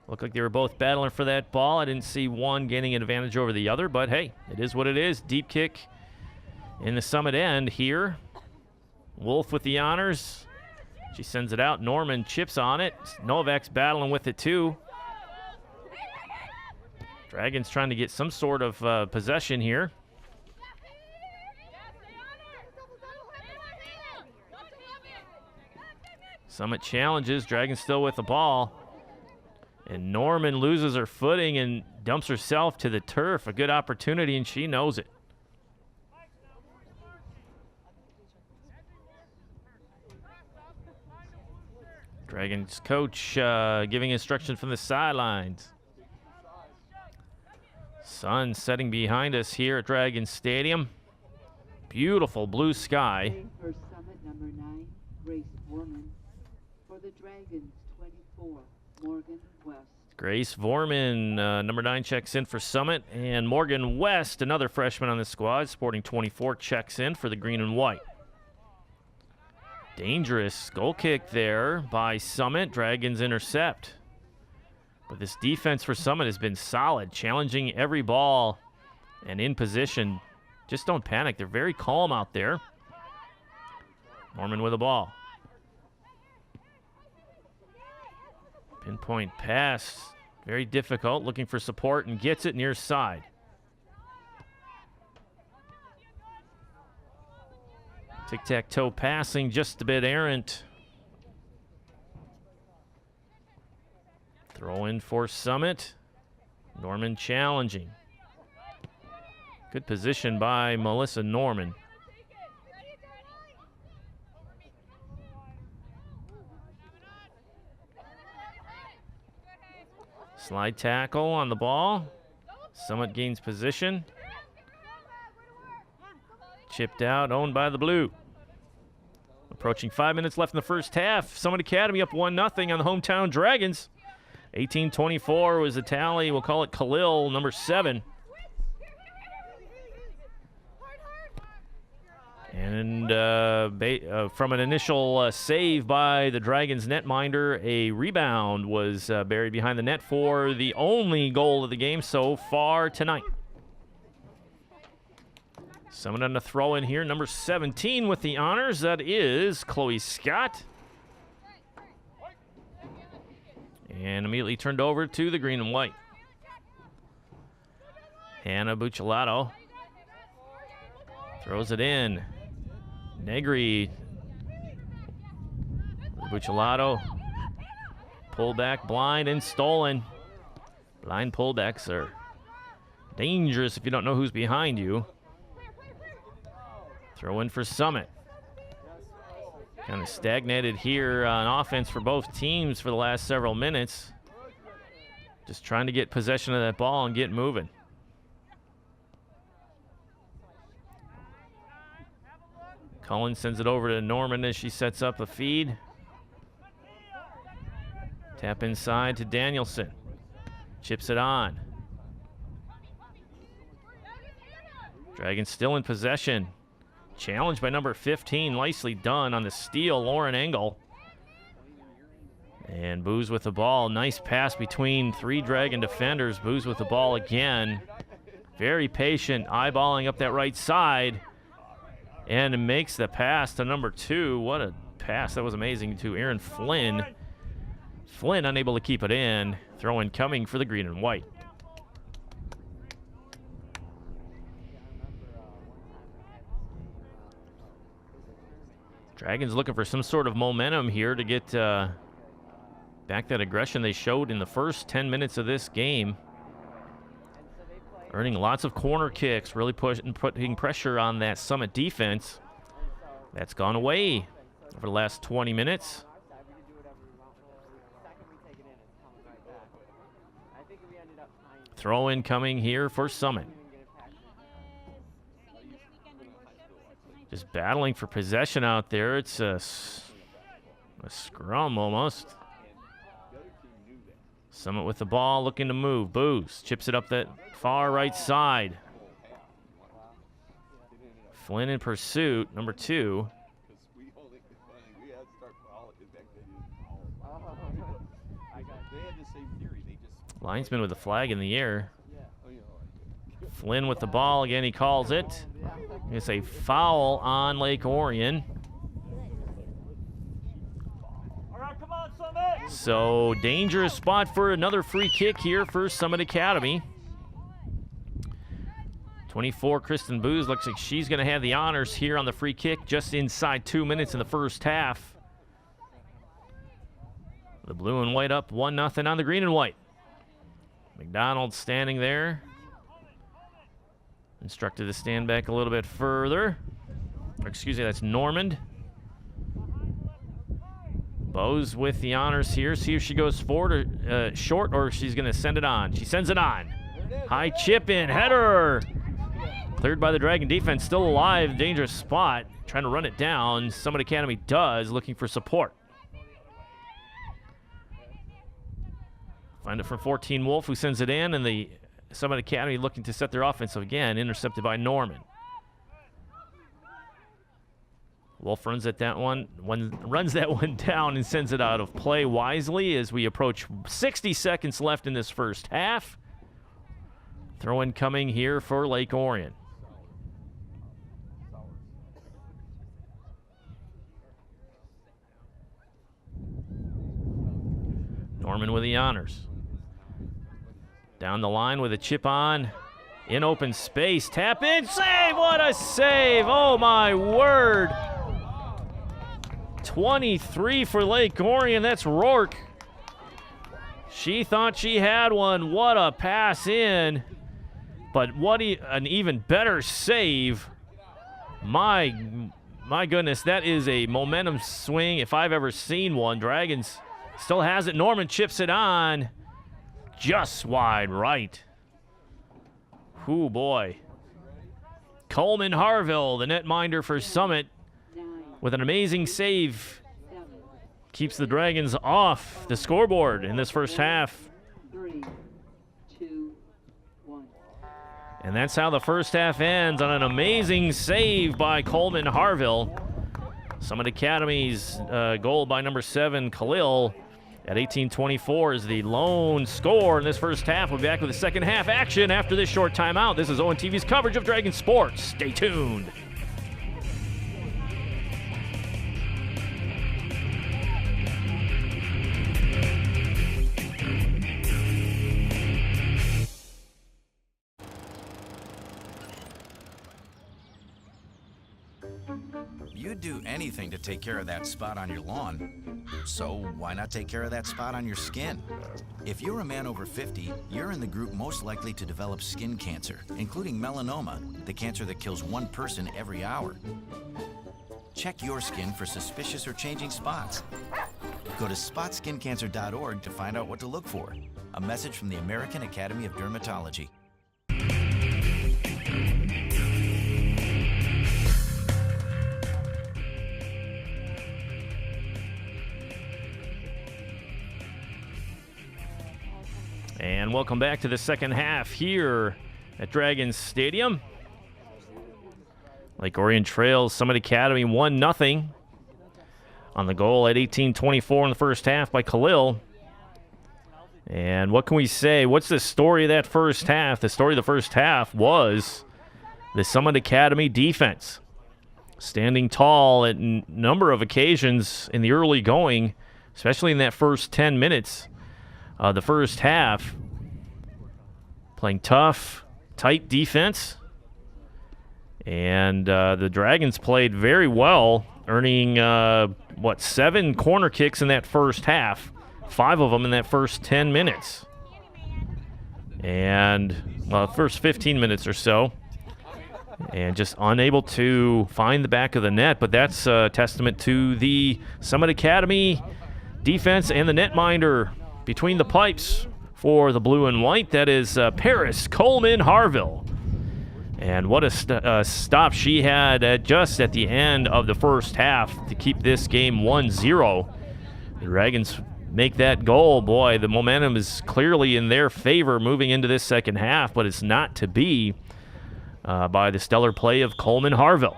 Looked like they were both battling for that ball. I didn't see one gaining an advantage over the other, but hey, it is what it is. Deep kick in the Summit end here. Wolf with the honors. She sends it out. Norman chips on it. Novak's battling with it too. Dragons trying to get some sort of possession here. Summit challenges. Dragons still with the ball. And Norman loses her footing and dumps herself to the turf. A good opportunity, and she knows it. Dragons coach giving instruction from the sidelines. Sun setting behind us here at Dragons Stadium. Beautiful blue sky. For Summit number 9, Grace Woman. For the Dragons, 24, Morgan West. Grace Vorman, number 9, checks in for Summit. And Morgan West, another freshman on the squad, sporting 24, checks in for the green and white. Dangerous goal kick there by Summit. Dragons intercept. But this defense for Summit has been solid, challenging every ball and in position. Just don't panic. They're very calm out there. Norman with the ball. Pinpoint pass. Very difficult. Looking for support and gets it near side. Tic-tac-toe passing, just a bit errant. Throw in for Summit. Norman challenging. Good position by Melissa Norman. Slide tackle on the ball. Summit gains position. Chipped out, owned by the blue. Approaching 5 minutes left in the first half. Summit Academy up 1-0 on the hometown Dragons. 18-24 was the tally. We'll call it Khalil, number 7. And from an initial save by the Dragons netminder, a rebound was buried behind the net for the only goal of the game so far tonight. Someone on the throw in here, number 17 with the honors. That is Chloe Scott. And immediately turned over to the green and white. Hannah Bucciolato throws it in. Negri. Bucciolato. Pullback, blind, and stolen. Blind pullbacks are dangerous if you don't know who's behind you. Throw in for Summit. Kind of stagnated here on offense for both teams for the last several minutes. Just trying to get possession of that ball and get moving. Cullen sends it over to Norman as she sets up a feed. Tap inside to Danielson. Chips it on. Dragons still in possession. Challenged by number 15, nicely done on the steal, Lauren Engel. And Booz with the ball. Nice pass between 3 Dragon defenders. Booz with the ball again. Very patient, eyeballing up that right side. And makes the pass to number 2. What a pass. That was amazing to Aaron Flynn. Flynn unable to keep it in. Throw in coming for the green and white. Dragons looking for some sort of momentum here to get back that aggression they showed in the first 10 minutes of this game. earning lots of corner kicks, really putting pressure on that Summit defense. That's gone away over the last 20 minutes. Throw in coming here for Summit. Just battling for possession out there. It's a scrum almost. Summit with the ball, looking to move. Booze chips it up that far right side. Flynn in pursuit, number 2. Linesman with the flag in the air. Flynn with the ball again, he calls it. It's a foul on Lake Orion. So, dangerous spot for another free kick here for Summit Academy. 24, Kristen Booz, looks like she's going to have the honors here on the free kick just inside 2 minutes in the first half. The blue and white up 1-0 on the green and white. McDonald standing there. Instructed to stand back a little bit further. Excuse me, that's Normand. Bose with the honors here. See if she goes forward or short, or she's going to send it on. She sends it on. High chip in, header. Cleared by the Dragon defense. Still alive, dangerous spot. Trying to run it down. Summit Academy does, looking for support. Find it from 14 Wolf, who sends it in, and the Summit Academy looking to set their offense again, intercepted by Norman. Wolf runs that one down and sends it out of play wisely as we approach 60 seconds left in this first half. Throw in coming here for Lake Orion. Norman with the honors. Down the line with a chip on. In open space. Tap in. Save! What a save! Oh, my word. 23 for Lake Orion. That's Rourke. She thought she had one. What a pass in. But what an even better save. My goodness, that is a momentum swing if I've ever seen one. Dragons still has it. Norman chips it on. Just wide right. Ooh, boy. Coleman Harville, the netminder for Summit, with an amazing save. Keeps the Dragons off the scoreboard in this first half. 3, 2, 1. And that's how the first half ends, on an amazing save by Coleman Harville. Summit Academy's goal by number 7, Khalil, at 18:24 is the lone score in this first half. We'll be back with the second half action after this short timeout. This is ONTV's coverage of Dragon Sports. Stay tuned. You'd do anything to take care of that spot on your lawn. So why not take care of that spot on your skin? If you're a man over 50, you're in the group most likely to develop skin cancer, including melanoma, the cancer that kills 1 person every hour. Check your skin for suspicious or changing spots. Go to spotskincancer.org to find out what to look for. A message from the American Academy of Dermatology. And welcome back to the second half here at Dragons Stadium. Lake Orion trails Summit Academy 1-0 on the goal at 18:24 in the first half by Khalil. And what can we say? What's the story of that first half? The story of the first half was the Summit Academy defense standing tall at a number of occasions in the early going, especially in that first 10 minutes. The first half, playing tough, tight defense. And the Dragons played very well, earning, 7 corner kicks in that first half, 5 of them in that first 10 minutes. And, well, first 15 minutes or so. And just unable to find the back of the net. But that's a testament to the Summit Academy defense and the netminder between the pipes for the blue and white. That is Paris Coleman Harville. And what a stop she had just at the end of the first half to keep this game 1-0. The Dragons make that goal. Boy, the momentum is clearly in their favor moving into this second half, but it's not to be by the stellar play of Coleman Harville.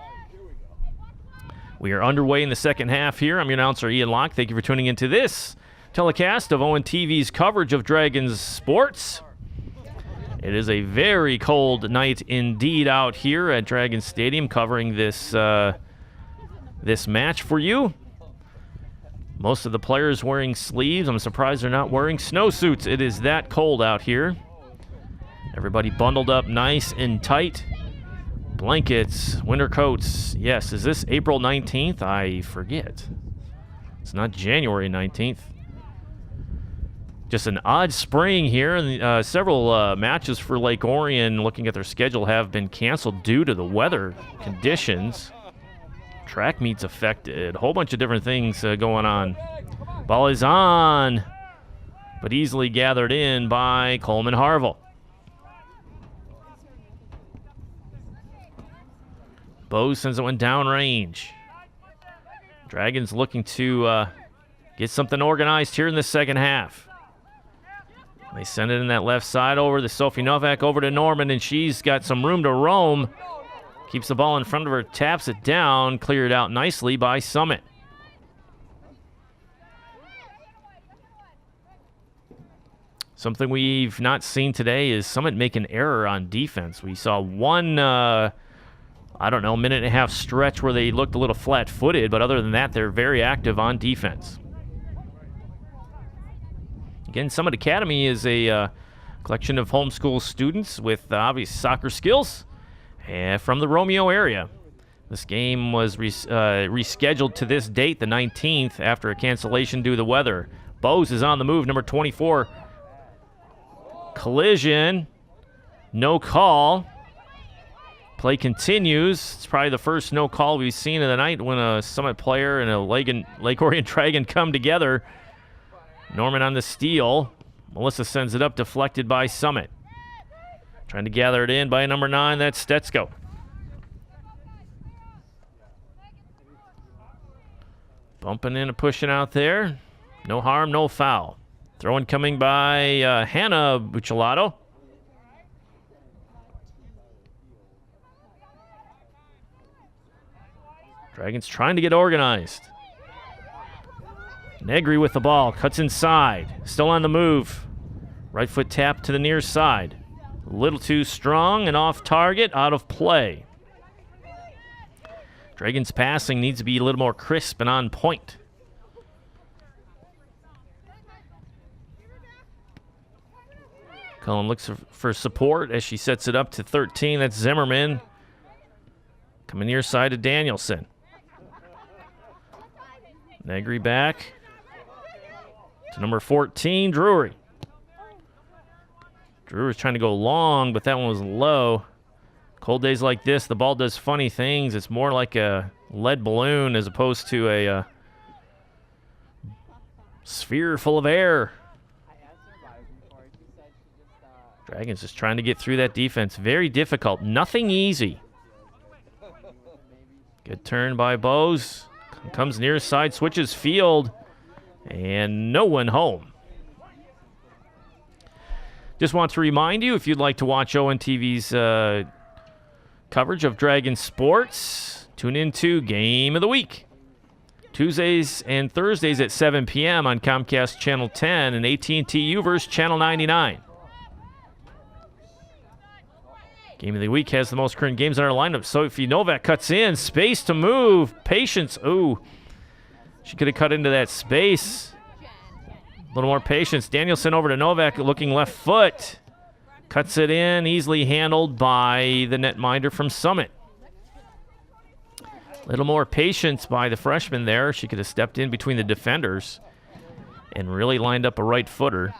We are underway in the second half here. I'm your announcer, Ian Locke. Thank you for tuning into this telecast of ONTV's coverage of Dragons sports. It is a very cold night indeed out here at Dragons Stadium covering this this match for you. Most of the players wearing sleeves. I'm surprised they're not wearing snowsuits. It is that cold out here. Everybody bundled up nice and tight. Blankets, winter coats. Yes, is this April 19th? I forget. It's not January 19th. Just an odd spring here, and several matches for Lake Orion, looking at their schedule, have been canceled due to the weather conditions. Track meets affected. A whole bunch of different things going on. Ball is on, but easily gathered in by Coleman Harville. Bose sends it one downrange. Dragons looking to get something organized here in the second half. They send it in that left side over to Sophie Novak, over to Norman, and she's got some room to roam. Keeps the ball in front of her, taps it down, cleared out nicely by Summit. Something we've not seen today is Summit make an error on defense. We saw one, minute and a half stretch where they looked a little flat-footed, but other than that, they're very active on defense. Again, Summit Academy is a collection of homeschool students with obvious soccer skills from the Romeo area. This game was rescheduled to this date, the 19th, after a cancellation due to the weather. Bose is on the move, number 24. Collision. No call. Play continues. It's probably the first no call we've seen of the night when a Summit player and a Lake Orion Dragon come together. Norman on the steal. Melissa sends it up, deflected by Summit. Trying to gather it in by number 9, that's Stetsko. Bumping in and pushing out there. No harm, no foul. Throw-in coming by Hannah Buccellato. Dragons trying to get organized. Negri with the ball, cuts inside. Still on the move. Right foot tap to the near side. A little too strong and off target, out of play. Dragons passing needs to be a little more crisp and on point. Cullen looks for support as she sets it up to 13. That's Zimmerman. Coming near side to Danielson. Negri back to number 14, Drury. Drury's trying to go long, but that one was low. Cold days like this, the ball does funny things. It's more like a lead balloon as opposed to a sphere full of air. Dragons just trying to get through that defense. Very difficult. Nothing easy. Good turn by Bose. Comes near side, switches field, and no one home. Just want to remind you, if you'd like to watch ONTV's coverage of Dragon sports, tune into Game of the Week. Tuesdays and Thursdays at 7 p.m. on Comcast Channel 10 and AT&T UVerse Channel 99. Game of the Week has the most current games in our lineup. Sophie Novak cuts in. Space to move. Patience. Ooh. She could have cut into that space. A little more patience. Danielson over to Novak looking left foot. Cuts it in. Easily handled by the netminder from Summit. A little more patience by the freshman there. She could have stepped in between the defenders and really lined up a right footer.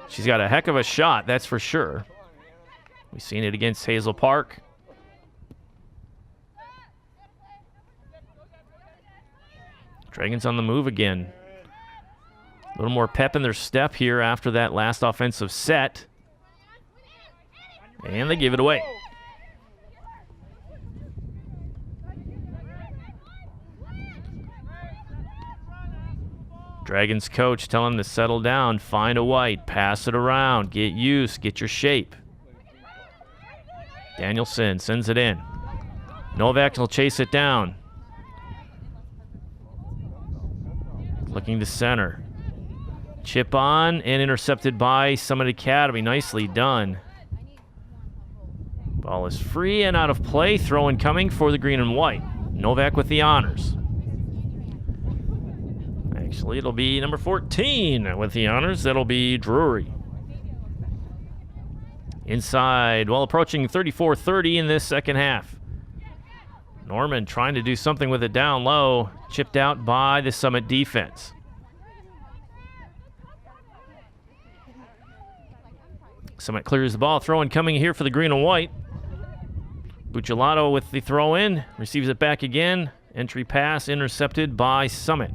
She's got a heck of a shot, that's for sure. We've seen it against Hazel Park. Dragons on the move again. A little more pep in their step here after that last offensive set. And they give it away. Dragons coach telling them to settle down, find a white, pass it around, get used, get your shape. Danielson sends it in. Novak will chase it down. Looking to center. Chip on and intercepted by Summit Academy. Nicely done. Ball is free and out of play. Throw in coming for the green and white. Novak with the honors. Actually, it'll be number 14 with the honors. That'll be Drury. Inside, well, approaching 34-30 in this second half. Norman trying to do something with it down low. Chipped out by the Summit defense. Summit clears the ball. Throw in coming here for the green and white. Bucciolato with the throw in. Receives it back again. Entry pass intercepted by Summit.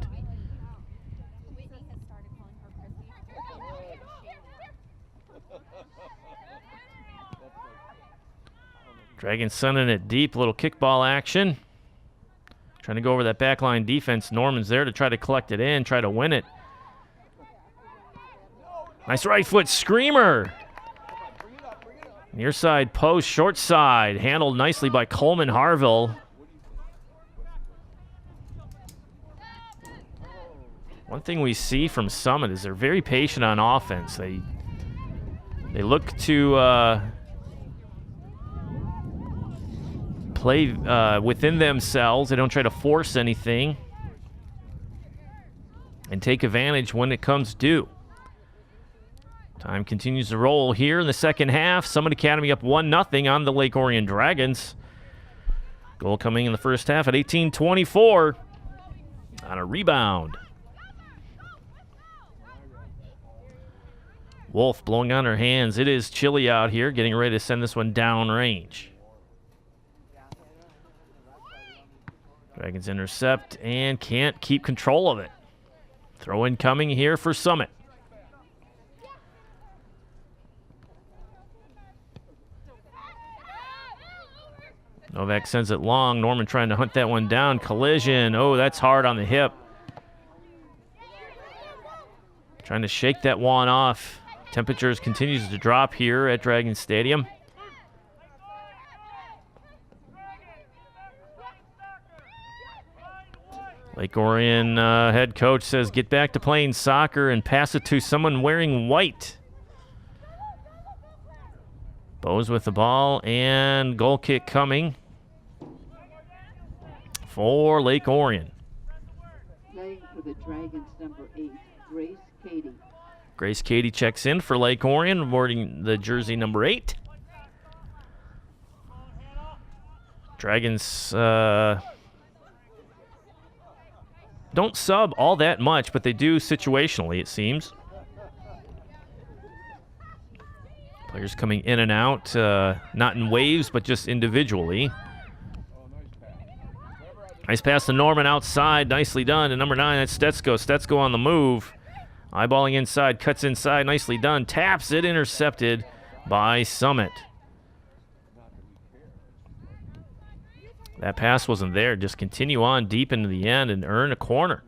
Dragons sending it deep, little kickball action. Trying to go over that backline defense. Norman's there to try to collect it in, try to win it. Nice right foot screamer. Near side post, short side. Handled nicely by Coleman Harville. One thing we see from Summit is they're very patient on offense. They look to play within themselves. They don't try to force anything and take advantage when it comes due. Time continues to roll here in the second half. Summit Academy up 1-0 on the Lake Orion Dragons. Goal coming in the first half at 18:24 on a rebound. Wolf blowing on her hands. It is chilly out here, getting ready to send this one down range. Dragons intercept and can't keep control of it. Throw in coming here for Summit. Novak sends it long. Norman trying to hunt that one down. Collision. Oh, that's hard on the hip. Trying to shake that one off. Temperatures continues to drop here at Dragon Stadium. Lake Orion head coach says get back to playing soccer and pass it to someone wearing white. Bose with the ball and goal kick coming for Lake Orion. Playing for the Dragons, number 8, Grace Cady. Grace Cady checks in for Lake Orion, wearing the jersey number 8. Dragons don't sub all that much, but they do situationally, it seems. Players coming in and out, not in waves, but just individually. Nice pass to Norman outside. Nicely done. To number 9, that's Stetsko. Stetsko on the move. Eyeballing inside, cuts inside. Nicely done. Taps it, intercepted by Summit. That pass wasn't there. Just continue on deep into the end and earn a corner.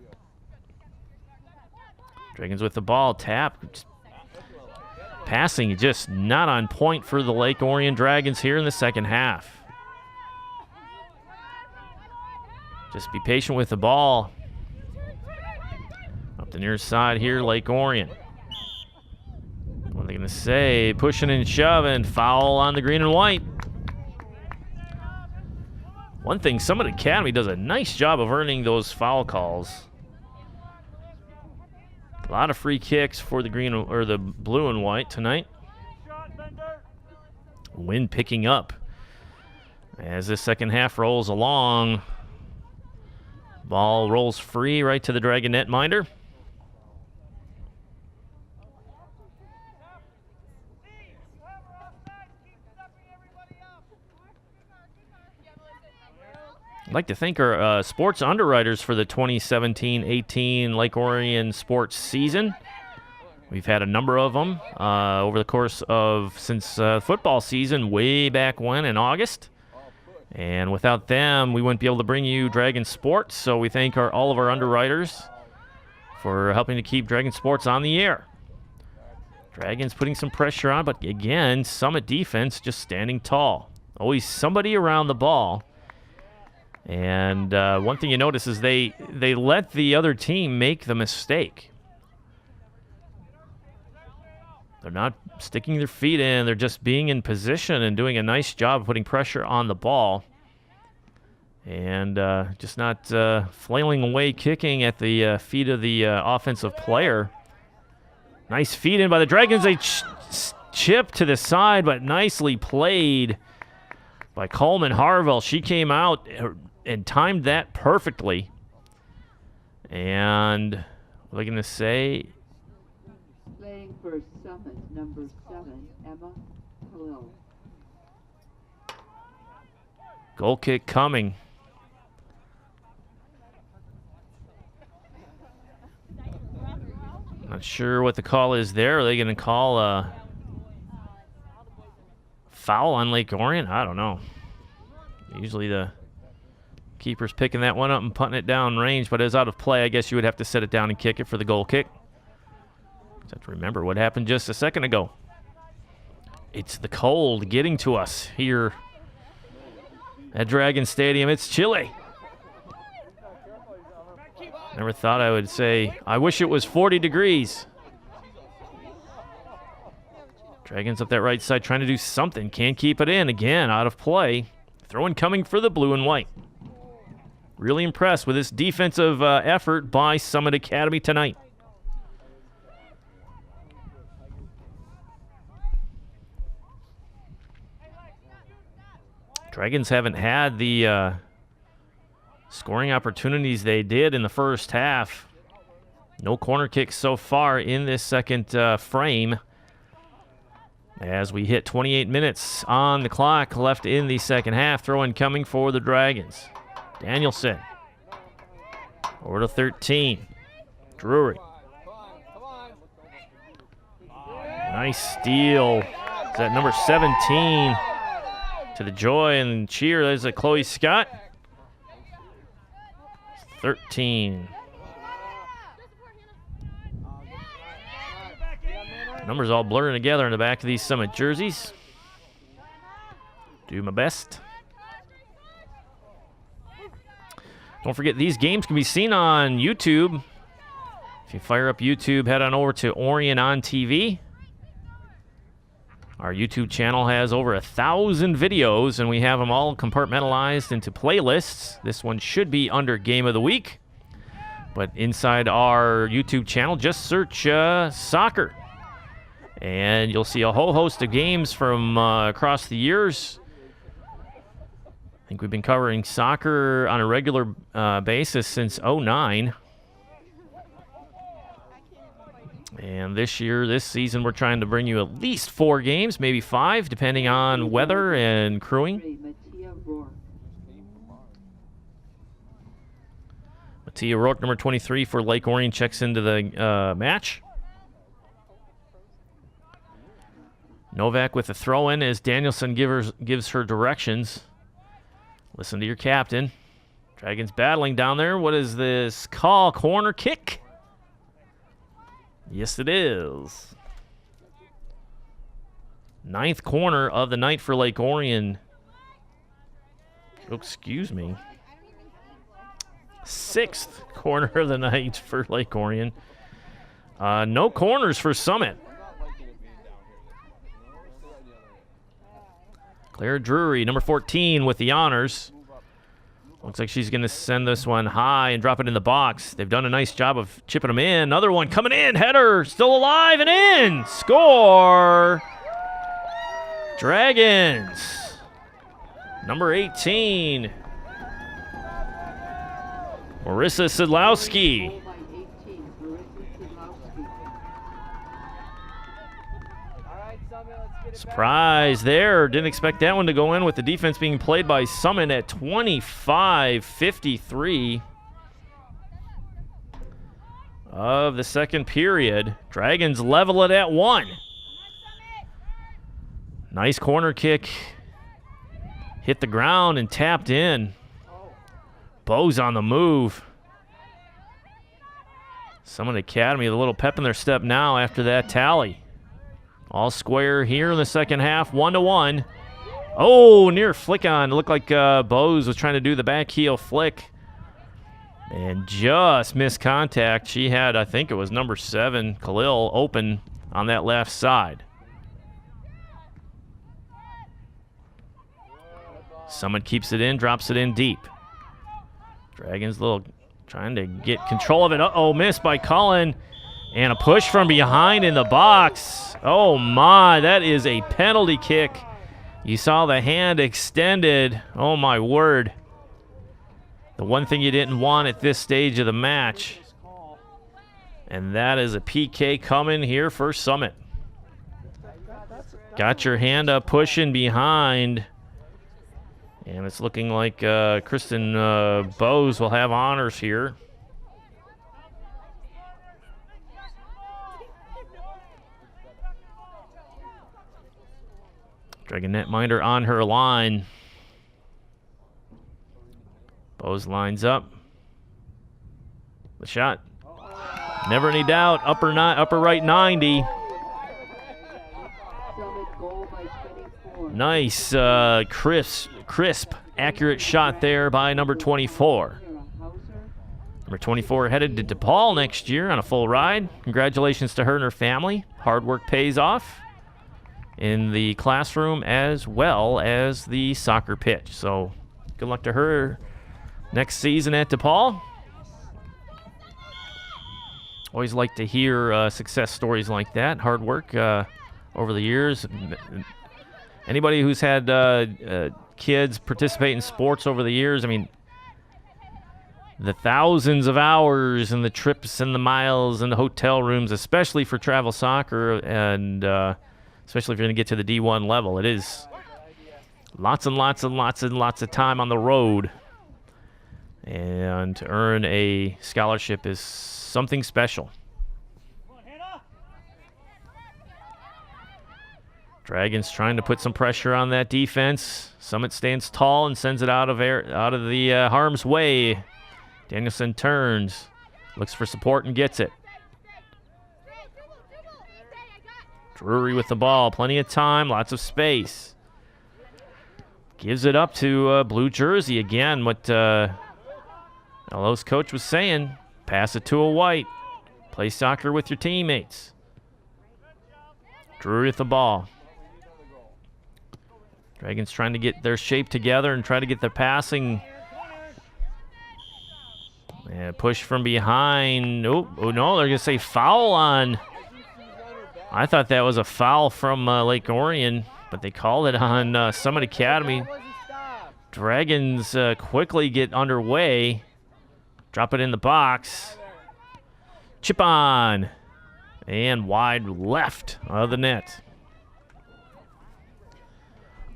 Dragons with the ball. Tap. Passing just not on point for the Lake Orion Dragons here in the second half. Just be patient with the ball. Up the near side here, Lake Orion. What are they going to say? Pushing and shoving. Foul on the green and white. One thing, Summit Academy does a nice job of earning those foul calls. A lot of free kicks for the green or the blue and white tonight. Wind picking up as this second half rolls along. Ball rolls free right to the Dragon netminder. I'd like to thank our sports underwriters for the 2017-18 Lake Orion sports season. We've had a number of them over the course of since football season way back when in August. And without them, we wouldn't be able to bring you Dragon Sports. So we thank all of our underwriters for helping to keep Dragon Sports on the air. Dragons putting some pressure on, but again, Summit defense just standing tall. Always somebody around the ball. And one thing you notice is they let the other team make the mistake. They're not sticking their feet in. They're just being in position and doing a nice job of putting pressure on the ball. And just not flailing away, kicking at the feet of the offensive player. Nice feed in by the Dragons. They chip to the side, but nicely played by Coleman Harville. She came out and timed that perfectly. And what am I going to say? Playing for Summit, number 7, Emma Khalil. Goal kick coming. Not sure what the call is there. Are they going to call a foul on Lake Orion? I don't know. Usually the keeper's picking that one up and putting it down range, but it's out of play. I guess you would have to set it down and kick it for the goal kick. Just have to remember what happened just a second ago. It's the cold getting to us here at Dragon Stadium. It's chilly. Never thought I would say, I wish it was 40 degrees. Dragons up that right side trying to do something. Can't keep it in. Again, out of play. Throw-in coming for the blue and white. Really impressed with this defensive effort by Summit Academy tonight. Dragons haven't had the scoring opportunities they did in the first half. No corner kicks so far in this second frame. As we hit 28 minutes on the clock left in the second half. Throw-in coming for the Dragons. Danielson. Over to 13. Drury. Nice steal. Is that number 17? To the joy and cheer. There's a Chloe Scott. 13. Numbers all blurring together in the back of these Summit jerseys. Do my best. Don't forget, these games can be seen on YouTube. If you fire up YouTube, head on over to Orion on TV. Our YouTube channel has over 1,000 videos, and we have them all compartmentalized into playlists. This one should be under Game of the Week. But inside our YouTube channel, just search soccer. And you'll see a whole host of games from across the years. I think we've been covering soccer on a regular basis since 2009. And this season, we're trying to bring you at least 4 games, maybe 5, depending on weather and crewing. Mattia Rourke, number 23 for Lake Orion, checks into the match. Novak with the throw-in as Danielson gives her directions. Listen to your captain. Dragons battling down there. What is this call? Corner kick? Yes, it is. 9th corner of the night for Lake Orion. Oh, excuse me. 6th corner of the night for Lake Orion. No corners for Summit. Claire Drury, number 14, with the honors. Looks like she's going to send this one high and drop it in the box. They've done a nice job of chipping them in. Another one coming in. Header still alive and in. Score. Dragons. Number 18. Marissa Sidlowski. Surprise there. Didn't expect that one to go in with the defense being played by Summit at 25-53 of the second period. Dragons level it at 1. Nice corner kick. Hit the ground and tapped in. Bows on the move. Summit Academy, a little pep in their step now after that tally. All square here in the second half, 1-1. Oh, near flick on. It looked like Bose was trying to do the back heel flick and just missed contact. She had, I think it was number 7, Khalil, open on that left side. Summit keeps it in, drops it in deep. Dragons trying to get control of it. Uh-oh, missed by Cullen. And a push from behind in the box. Oh my, that is a penalty kick. You saw the hand extended. Oh my word. The one thing you didn't want at this stage of the match. And that is a PK coming here for Summit. Got your hand up pushing behind. And it's looking like Kristen Bose will have honors here. Dragon netminder on her line. Bose lines up. The shot. Never any doubt. Upper right 90. Nice, crisp, accurate shot there by number 24. Number 24 headed to DePaul next year on a full ride. Congratulations to her and her family. Hard work pays off in the classroom as well as the soccer pitch. So good luck to her next season at DePaul. Always like to hear success stories like that. Hard work over the years. Anybody who's had kids participate in sports over the years, I mean, the thousands of hours and the trips and the miles and the hotel rooms, especially for travel soccer and especially if you're going to get to the D1 level. It is lots and lots and lots and lots of time on the road. And to earn a scholarship is something special. Dragons trying to put some pressure on that defense. Summit stands tall and sends it out of the harm's way. Danielson turns, looks for support and gets it. Drury with the ball, plenty of time, lots of space. Gives it up to blue jersey again. What LOHS coach was saying, pass it to a white. Play soccer with your teammates. Drury with the ball. Dragons trying to get their shape together and try to get their passing. And push from behind. Oh no, they're going to say foul on. I thought that was a foul from Lake Orion, but they called it on Summit Academy. Dragons quickly get underway. Drop it in the box. Chip on. And wide left of the net.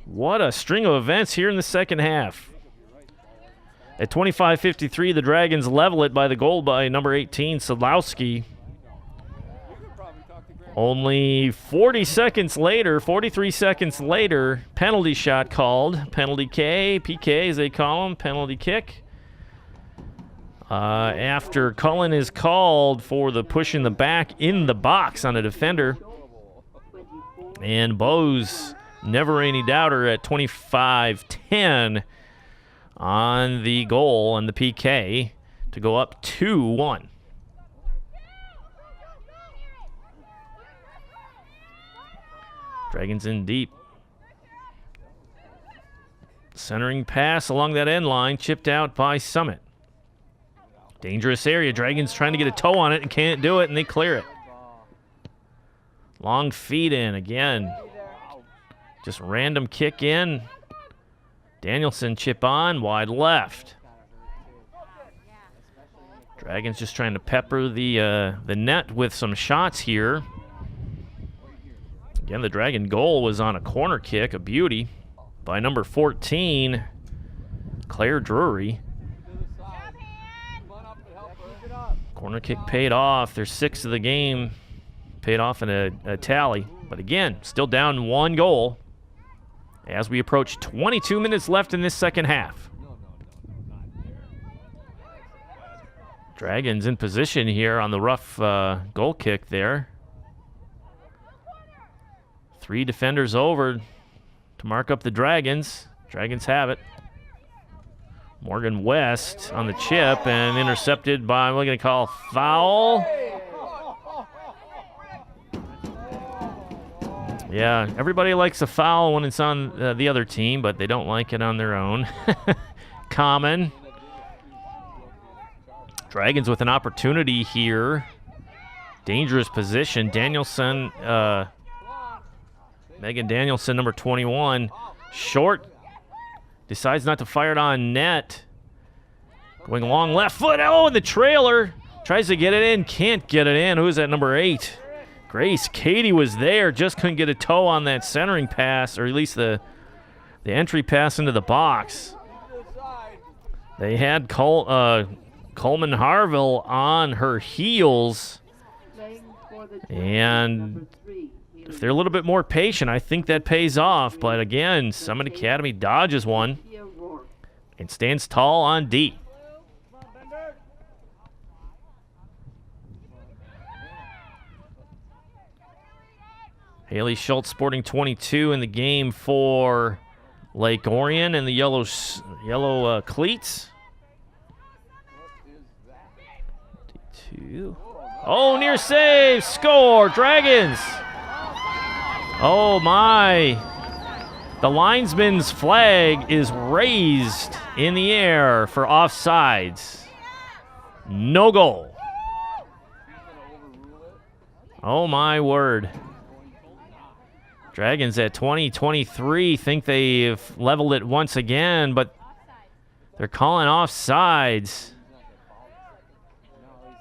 What a string of events here in the second half. At 25-53, the Dragons level it by the goal by number 18, Sadlowski. Only 43 seconds later, penalty shot called. Penalty PK as they call them, penalty kick. After Cullen is called for the push in the back in the box on a defender. And Bose, never any doubter at 25-10 on the goal and the PK to go up 2-1. Dragons in deep. Centering pass along that end line, chipped out by Summit. Dangerous area. Dragons trying to get a toe on it and can't do it, and they clear it. Long feed in again. Just random kick in. Danielson chip on, wide left. Dragons just trying to pepper the net with some shots here. Again, the Dragon goal was on a corner kick, a beauty, by number 14, Claire Drury. Corner kick paid off. Their 6th of the game paid off in a tally. But again, still down 1 goal as we approach 22 minutes left in this second half. Dragons in position here on the rough goal kick there. 3 defenders over to mark up the Dragons. Dragons have it. Morgan West on the chip and intercepted by, we're going to call foul. Yeah, everybody likes a foul when it's on the other team, but they don't like it on their own. Common. Dragons with an opportunity here. Dangerous position. Danielson, Megan Danielson, number 21. Short. Decides not to fire it on net. Going long left foot. Oh, and the trailer. Tries to get it in. Can't get it in. Who's that, number 8? Grace Katie was there. Just couldn't get a toe on that centering pass, or at least the entry pass into the box. They had Coleman Harville on her heels. And if they're a little bit more patient, I think that pays off. But again, Summit Academy dodges one and stands tall on D. Haley Schultz sporting 22 in the game for Lake Orion and the yellow cleats. D2. Oh, near save, score, Dragons. Oh my. The linesman's flag is raised in the air for offsides. No goal. Oh my word. Dragons at 20-23 think they've leveled it once again, but they're calling offsides.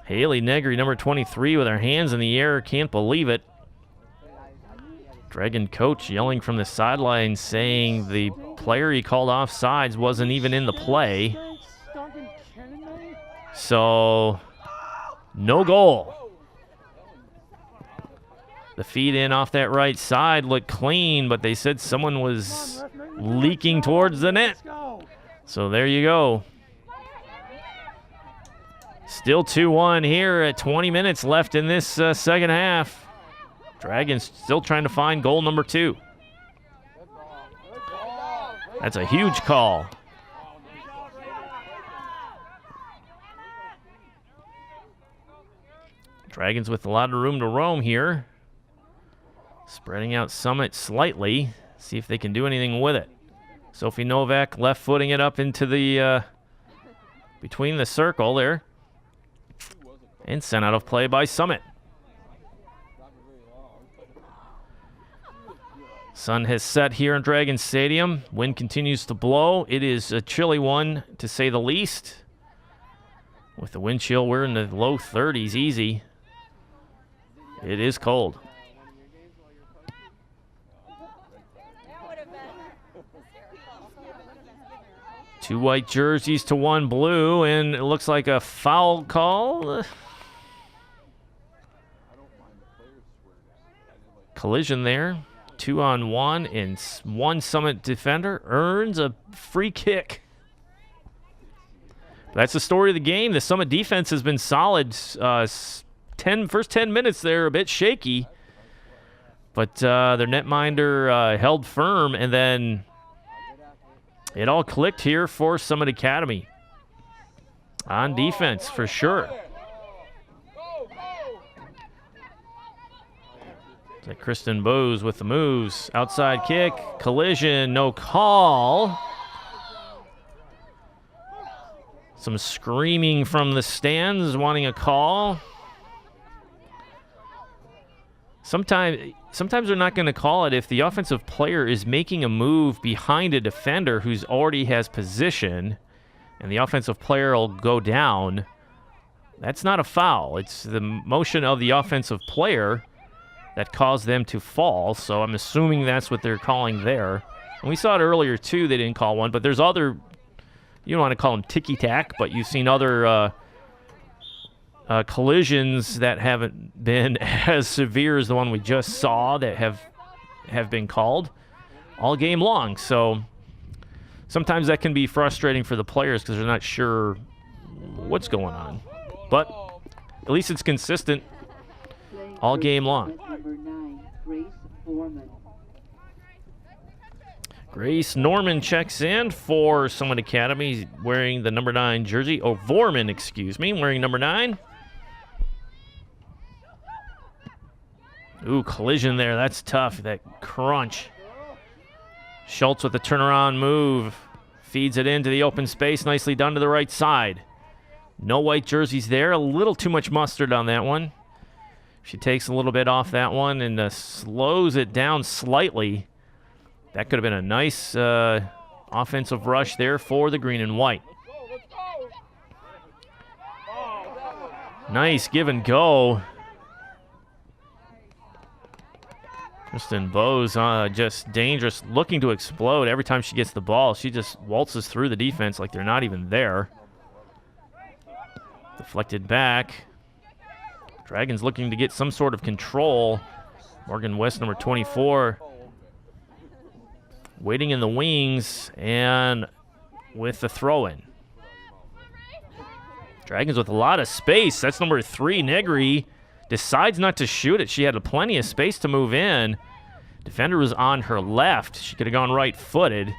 Haley Negri, number 23, with her hands in the air, can't believe it. Dragon coach yelling from the sideline saying the player he called offsides wasn't even in the play. So, no goal. The feed in off that right side looked clean, but they said someone was leaking towards the net. So there you go. Still 2-1 here at 20 minutes left in this second half. Dragons still trying to find goal number 2. That's a huge call. Dragons with a lot of room to roam here. Spreading out Summit slightly. See if they can do anything with it. Sophie Novak left footing it up into the between the circle there. And sent out of play by Summit. Sun has set here in Dragon Stadium. Wind continues to blow. It is a chilly one, to say the least. With the wind chill, we're in the low 30s easy. It is cold. Two white jerseys to one blue, and it looks like a foul call. Collision there. 2-on-1, and one Summit defender earns a free kick. That's the story of the game. The Summit defense has been solid. First 10 minutes there, a bit shaky. But their netminder held firm, and then it all clicked here for Summit Academy. On defense, for sure. Kristen Bose with the moves. Outside kick. Collision. No call. Some screaming from the stands wanting a call. Sometimes they're not going to call it if the offensive player is making a move behind a defender who's already has position, and the offensive player will go down. That's not a foul. It's the motion of the offensive player that caused them to fall, so I'm assuming that's what they're calling there. And we saw it earlier, too. They didn't call one, but there's other, you don't want to call them ticky-tack, but you've seen other collisions that haven't been as severe as the one we just saw that have been called all game long. So sometimes that can be frustrating for the players because they're not sure what's going on. But at least it's consistent all game long. Number 9, Grace Foreman. Grace Norman checks in for Summit Academy wearing the number 9 jersey. Oh, Vorman, excuse me, wearing number 9. Ooh, collision there. That's tough. That crunch. Schultz with the turnaround move. Feeds it into the open space. Nicely done to the right side. No white jerseys there. A little too much mustard on that one. She takes a little bit off that one and slows it down slightly. That could have been a nice offensive rush there for the green and white. Nice give and go. Kristen Bowes just dangerous, looking to explode. Every time she gets the ball, she just waltzes through the defense like they're not even there. Deflected back. Dragons looking to get some sort of control. Morgan West, number 24, waiting in the wings and with the throw-in. Dragons with a lot of space. That's number 3, Negri. Decides not to shoot it. She had plenty of space to move in. Defender was on her left. She could have gone right-footed.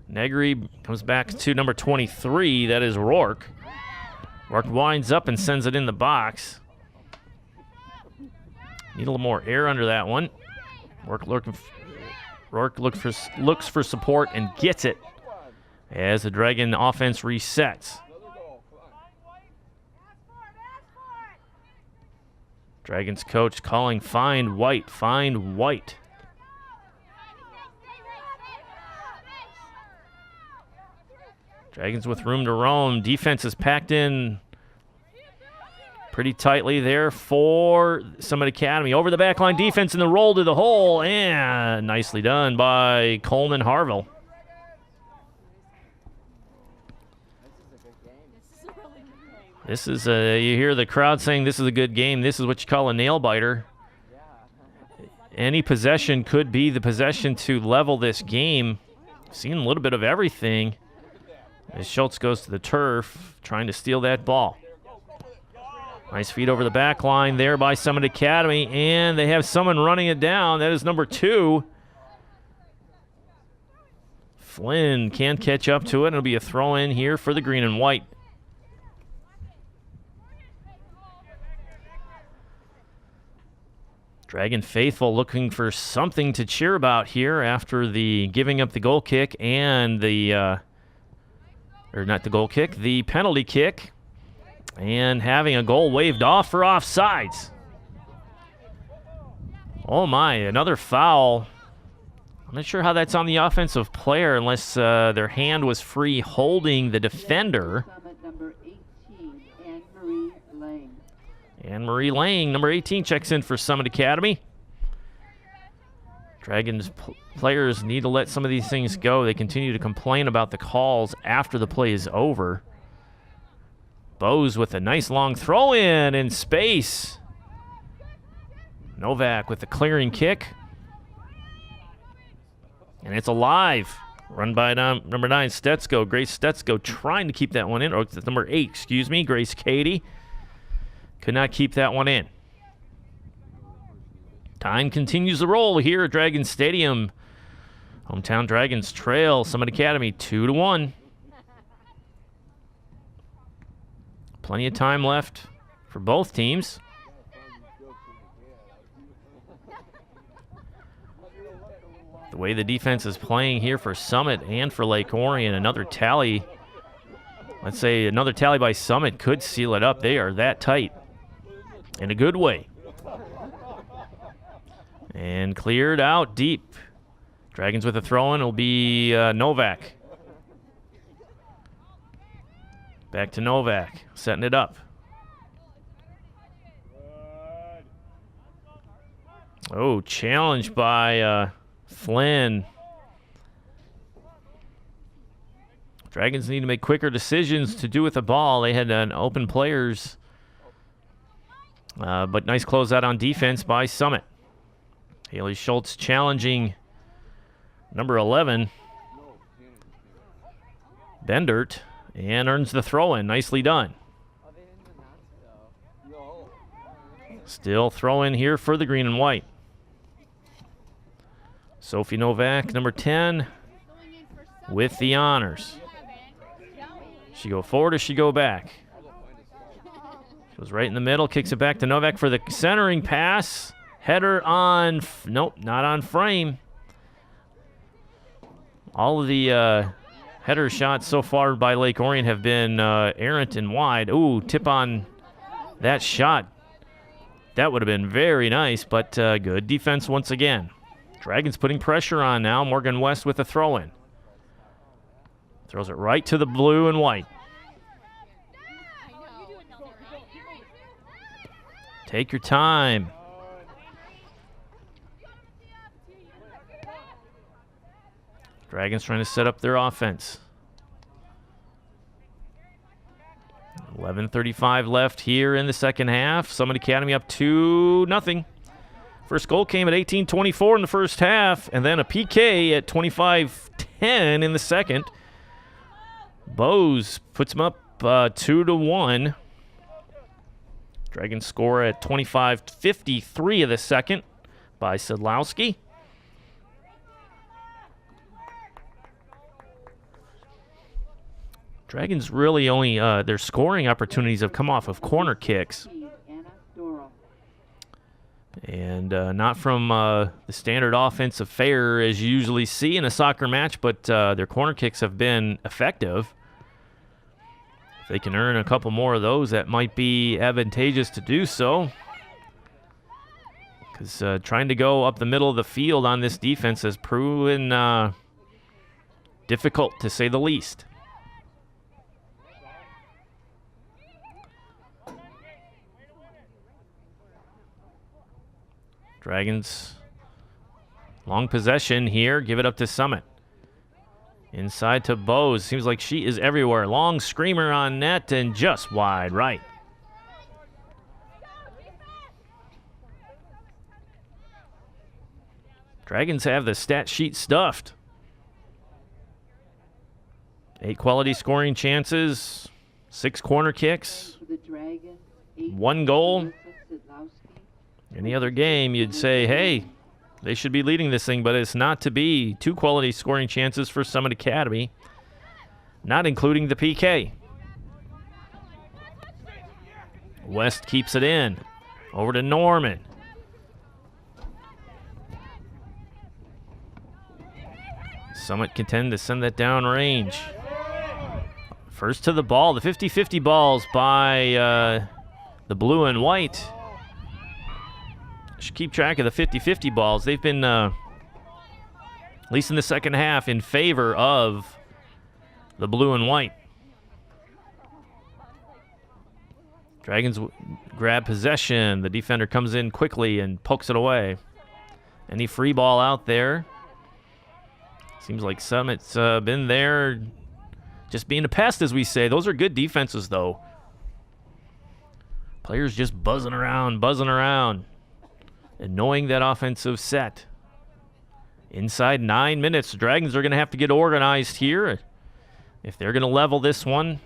Negri comes back to number 23. That is Rourke. Rourke winds up and sends it in the box. Need a little more air under that one. Rourke looks for support and gets it as the Dragon offense resets. Dragons coach calling find White, find White. Dragons with room to roam. Defense is packed in pretty tightly there for Summit Academy. Over the back line defense in the roll to the hole, and nicely done by Coleman Harville. This is you hear the crowd saying this is a good game. This is what you call a nail biter. Any possession could be the possession to level this game. Seen a little bit of everything as Schultz goes to the turf trying to steal that ball. Nice feed over the back line there by Summit Academy, and they have someone running it down. That is number 2. Flynn can't catch up to it. It'll be a throw in here for the green and white. Dragon faithful looking for something to cheer about here after the giving up the goal kick and the, or not the goal kick, the penalty kick, and having a goal waved off for offsides. Oh my, another foul. I'm not sure how that's on the offensive player unless their hand was free holding the defender. Number 18, Anne-Marie Lang. Anne-Marie Lang, number 18, checks in for Summit Academy. Dragons players need to let some of these things go. They continue to complain about the calls after the play is over. Bowes with a nice long throw in space. Novak with the clearing kick. And it's alive. Run by number 9, Stetsko. Grace Stetsko trying to keep that one in. Or it's number 8, excuse me, Grace Cady. Could not keep that one in. Time continues to roll here at Dragon Stadium. Hometown Dragons trail Summit Academy 2-1. Plenty of time left for both teams. The way the defense is playing here for Summit and for Lake Orion, another tally. Let's say another tally by Summit could seal it up. They are that tight in a good way. And cleared out deep. Dragons with a throw-in will be Novak. Back to Novak, setting it up. Oh, challenged by Flynn. Dragons need to make quicker decisions to do with the ball. They had open players. But nice closeout on defense by Summit. Haley Schultz challenging number 11, Bendert, and earns the throw-in. Nicely done. Still throw-in here for the green and white. Sophie Novak, number 10, with the honors. She go forward or she go back? Goes right in the middle, kicks it back to Novak for the centering pass. Header on, nope, not on frame. All of the header shots so far by Lake Orion have been errant and wide. Ooh, tip on that shot. That would have been very nice, but good defense once again. Dragons putting pressure on now. Morgan West with a throw-in. Throws it right to the blue and white. Take your time. Dragons trying to set up their offense. 11:35 left here in the second half. Summit Academy up 2-0. First goal came at 18:24 in the first half, and then a PK at 25:10 in the second. Bose puts them up 2-1. Dragons score at 25:53 of the second by Sedlowski. Dragons really only, their scoring opportunities have come off of corner kicks. And not from the standard offensive fare as you usually see in a soccer match, but their corner kicks have been effective. If they can earn a couple more of those, that might be advantageous to do so. Because trying to go up the middle of the field on this defense has proven difficult, to say the least. Dragons, long possession here. Give it up to Summit. Inside to Bose. Seems like she is everywhere. Long screamer on net and just wide right. Dragons have the stat sheet stuffed. 8 quality scoring chances, 6 corner kicks, 1 goal. Any other game, you'd say, hey, they should be leading this thing, but it's not to be. 2 quality scoring chances for Summit Academy, not including the PK. West keeps it in. Over to Norman. Summit contend to send that down range. First to the ball. The 50-50 balls by the blue and white. Should keep track of the 50-50 balls. They've been, at least in the second half, in favor of the blue and white. Dragons grab possession. The defender comes in quickly and pokes it away. Any free ball out there? Seems like Summit's been there just being a pest, as we say. Those are good defenses, though. Players just buzzing around, and knowing that offensive set. Inside 9 minutes, the Dragons are going to have to get organized here if they're going to level this one.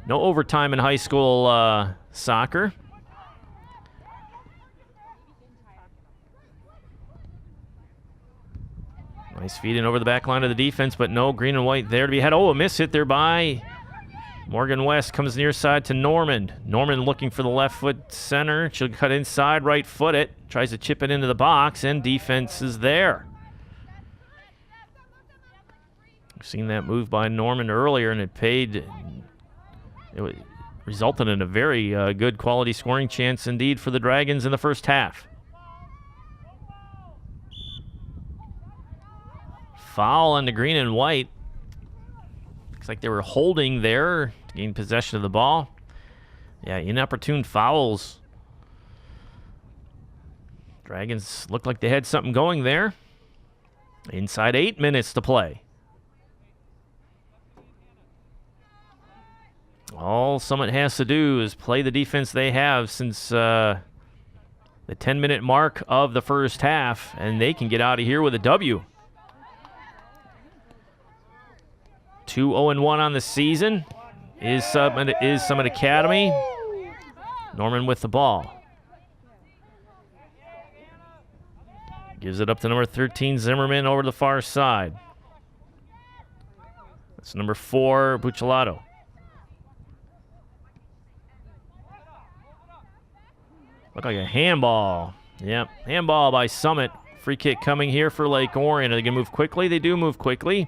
No overtime in high school soccer. Nice feed in over the back line of the defense, but no green and white there to be had. Oh, a miss hit there by Morgan West. Comes near side to Norman. Norman looking for the left foot center. She'll cut inside, right foot it. Tries to chip it into the box, and defense is there. We've seen that move by Norman earlier, and it paid. It resulted in a very good quality scoring chance indeed for the Dragons in the first half. Foul on the green and white. Looks like they were holding there to gain possession of the ball. Yeah, inopportune fouls Dragons looked like they had something going there. Inside 8 minutes to play. All Summit has to do is play the defense they have since the 10-minute mark of the first half, and they can get out of here with a W. 2-0-1 on the season is Summit Academy. Norman with the ball. Gives it up to number 13, Zimmerman, over to the far side. That's number 4, Buccellato. Look like a handball. Yep, handball by Summit. Free kick coming here for Lake Orion. Are they going to move quickly? They do move quickly.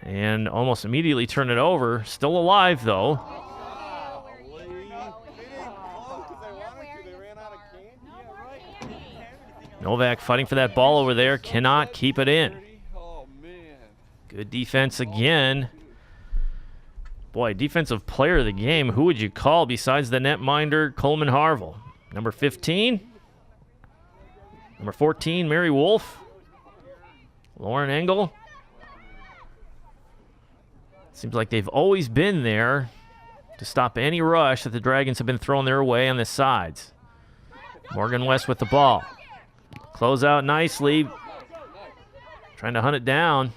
And almost immediately turn it over. Still alive, though. Novak fighting for that ball over there. Cannot keep it in. Good defense again. Boy, defensive player of the game. Who would you call besides the netminder, Coleman Harville? Number 15. Number 14, Mary Wolf. Lauren Engel. Seems like they've always been there to stop any rush that the Dragons have been throwing their way on the sides. Morgan West with the ball. Close out nicely. Trying to hunt it down.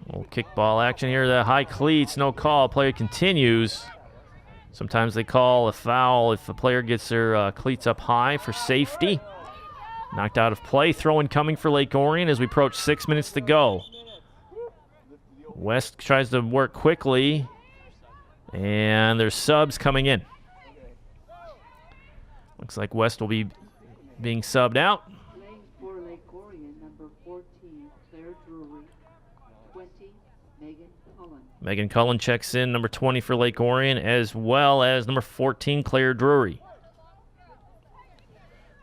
Little kickball action here. The high cleats, no call. Player continues. Sometimes they call a foul if the player gets their cleats up high for safety. Knocked out of play. Throw-in coming for Lake Orion as we approach 6 minutes to go. West tries to work quickly. And there's subs coming in. Looks like West will be being subbed out. Playing for Lake Orion, number 14, Claire Drury. 20, Megan Cullen. Megan Cullen checks in, number 20 for Lake Orion, as well as number 14, Claire Drury.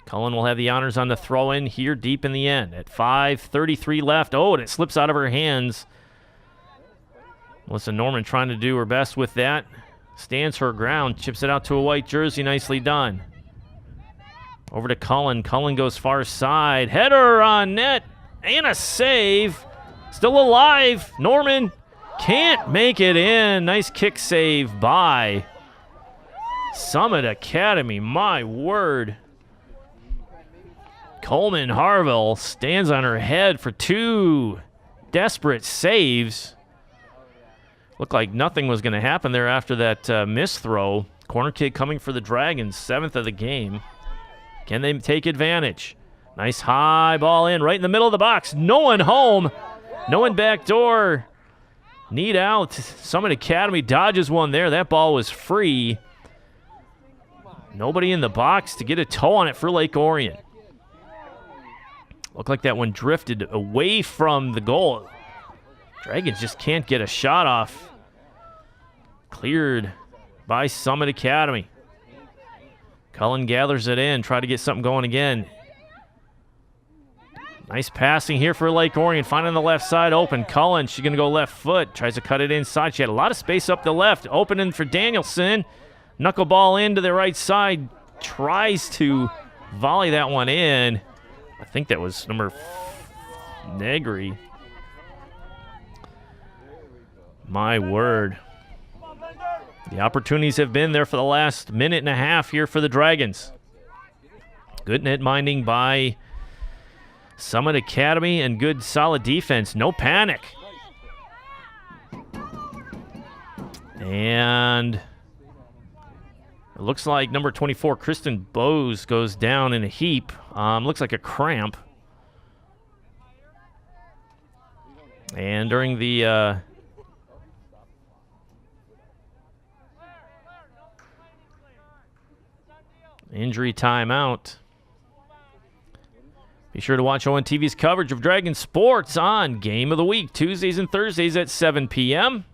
Cullen will have the honors on the throw-in here deep in the end at 5:33 left. Oh, and it slips out of her hands. Melissa Norman trying to do her best with that. Stands her ground, chips it out to a white jersey. Nicely done. Over to Cullen. Cullen goes far side. Header on net. And a save. Still alive. Norman can't make it in. Nice kick save by Summit Academy. My word. Coleman Harville stands on her head for 2 desperate saves. Looked like nothing was going to happen there after that missed throw. Corner kick coming for the Dragons, 7th of the game. Can they take advantage? Nice high ball in right in the middle of the box. No one home. No one back door. Need out. Summit Academy dodges one there. That ball was free. Nobody in the box to get a toe on it for Lake Orion. Looked like that one drifted away from the goal. Dragons just can't get a shot off. Cleared by Summit Academy. Cullen gathers it in, try to get something going again. Nice passing here for Lake Orion. Finding the left side open. Cullen, she's going to go left foot. Tries to cut it inside. She had a lot of space up the left. Opening for Danielson. Knuckleball into the right side. Tries to volley that one in. I think that was number Negri. My word. The opportunities have been there for the last minute and a half here for the Dragons. Good net minding by Summit Academy and good solid defense. No panic. And it looks like number 24, Kristen Bose, goes down in a heap. Looks like a cramp. And during the injury timeout, be sure to watch ONTV's coverage of Dragon Sports on Game of the Week, Tuesdays and Thursdays at 7 p.m.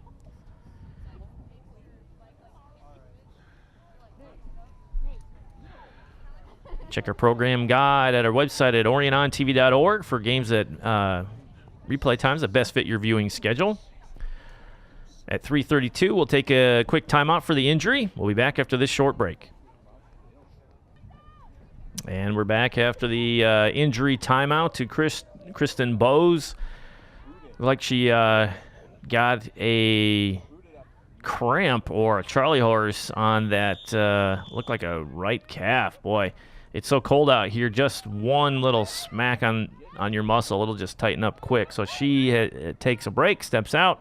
Check our program guide at our website at orionontv.org for games that replay times that best fit your viewing schedule. At 3:32, we'll take a quick timeout for the injury. We'll be back after this short break. And we're back after the injury timeout to Kristen Bowes. Like she got a cramp or a Charlie horse on that, looked like a right calf. Boy, it's so cold out here. Just one little smack on your muscle, it'll just tighten up quick. So she takes a break, steps out,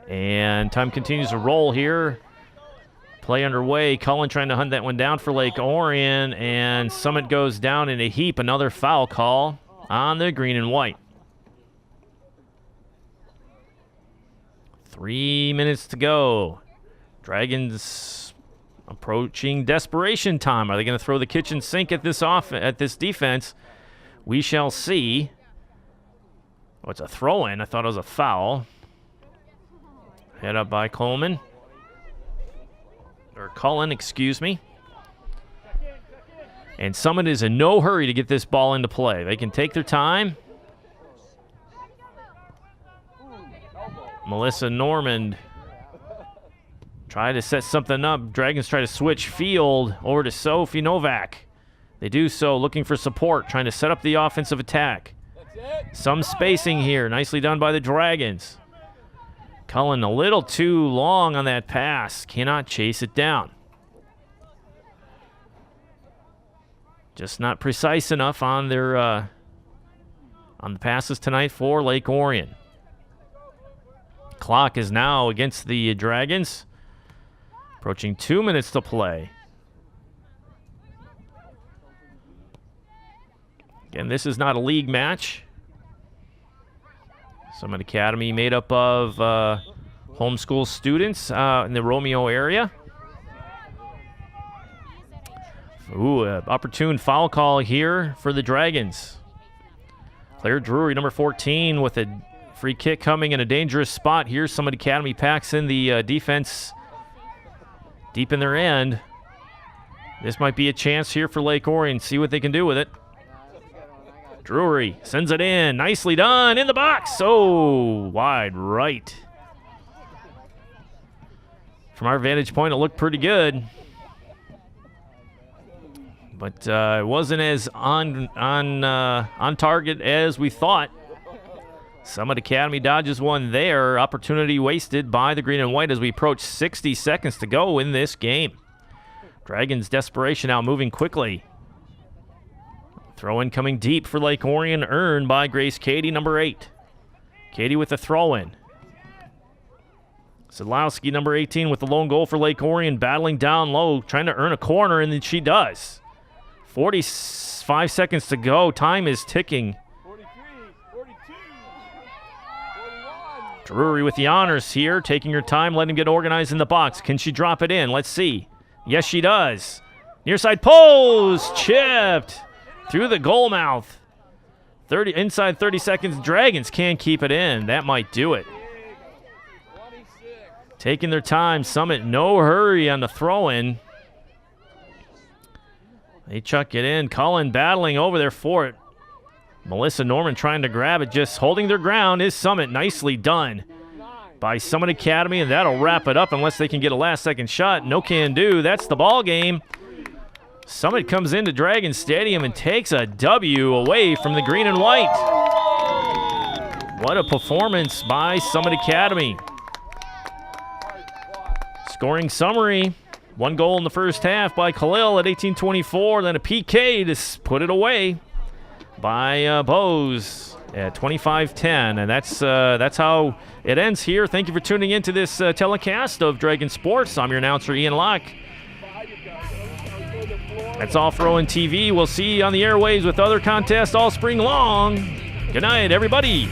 and time continues to roll here. Play underway. Cullen trying to hunt that one down for Lake Orion, and Summit goes down in a heap. Another foul call on the green and white. 3 minutes to go. Dragons approaching desperation time. Are they going to throw the kitchen sink at this defense? We shall see. Oh, it's a throw-in. I thought it was a foul. Head up by Coleman. Or Cullen, excuse me. And Summit is in no hurry to get this ball into play. They can take their time. Melissa Normand try to set something up. Dragons try to switch field over to Sophie Novak. They do so, looking for support, trying to set up the offensive attack. Some spacing here. Nicely done by the Dragons. Cullen a little too long on that pass. Cannot chase it down. Just not precise enough on their on the passes tonight for Lake Orion. Clock is now against the Dragons. Approaching 2 minutes to play. Again, this is not a league match. Summit Academy made up of homeschool students in the Romeo area. Ooh, opportune foul call here for the Dragons. Claire Drury, number 14, with a free kick coming in a dangerous spot here. Summit Academy packs in the defense deep in their end. This might be a chance here for Lake Orion. See what they can do with it. Drury sends it in. Nicely done in the box. Oh, wide right. From our vantage point, it looked pretty good. But it wasn't as on target as we thought. Summit Academy dodges one there. Opportunity wasted by the green and white as we approach 60 seconds to go in this game. Dragons' desperation now moving quickly. Throw-in coming deep for Lake Orion, earned by Grace Cady, number 8. Cady with the throw-in. Sadlowski, number 18, with the lone goal for Lake Orion, battling down low, trying to earn a corner, and then she does. 45 seconds to go. Time is ticking. 43, 42, 41. Drury with the honors here, taking her time, letting him get organized in the box. Can she drop it in? Let's see. Yes, she does. Near side post, chipped through the goal mouth. Inside 30 seconds, Dragons can't keep it in. That might do it. 26. Taking their time. Summit, no hurry on the throw-in. They chuck it in. Cullen battling over there for it. Melissa Norman trying to grab it. Just holding their ground is Summit. Nicely done by Summit Academy, and that'll wrap it up unless they can get a last-second shot. No can do. That's the ball game. Summit comes into Dragon Stadium and takes a W away from the green and white. What a performance by Summit Academy. Scoring summary. 1 goal in the first half by Khalil at 18:24. Then a PK to put it away by Bowes at 25:10. And that's how it ends here. Thank you for tuning in to this telecast of Dragon Sports. I'm your announcer, Ian Locke. That's all for ON TV. We'll see you on the airwaves with other contests all spring long. Good night, everybody.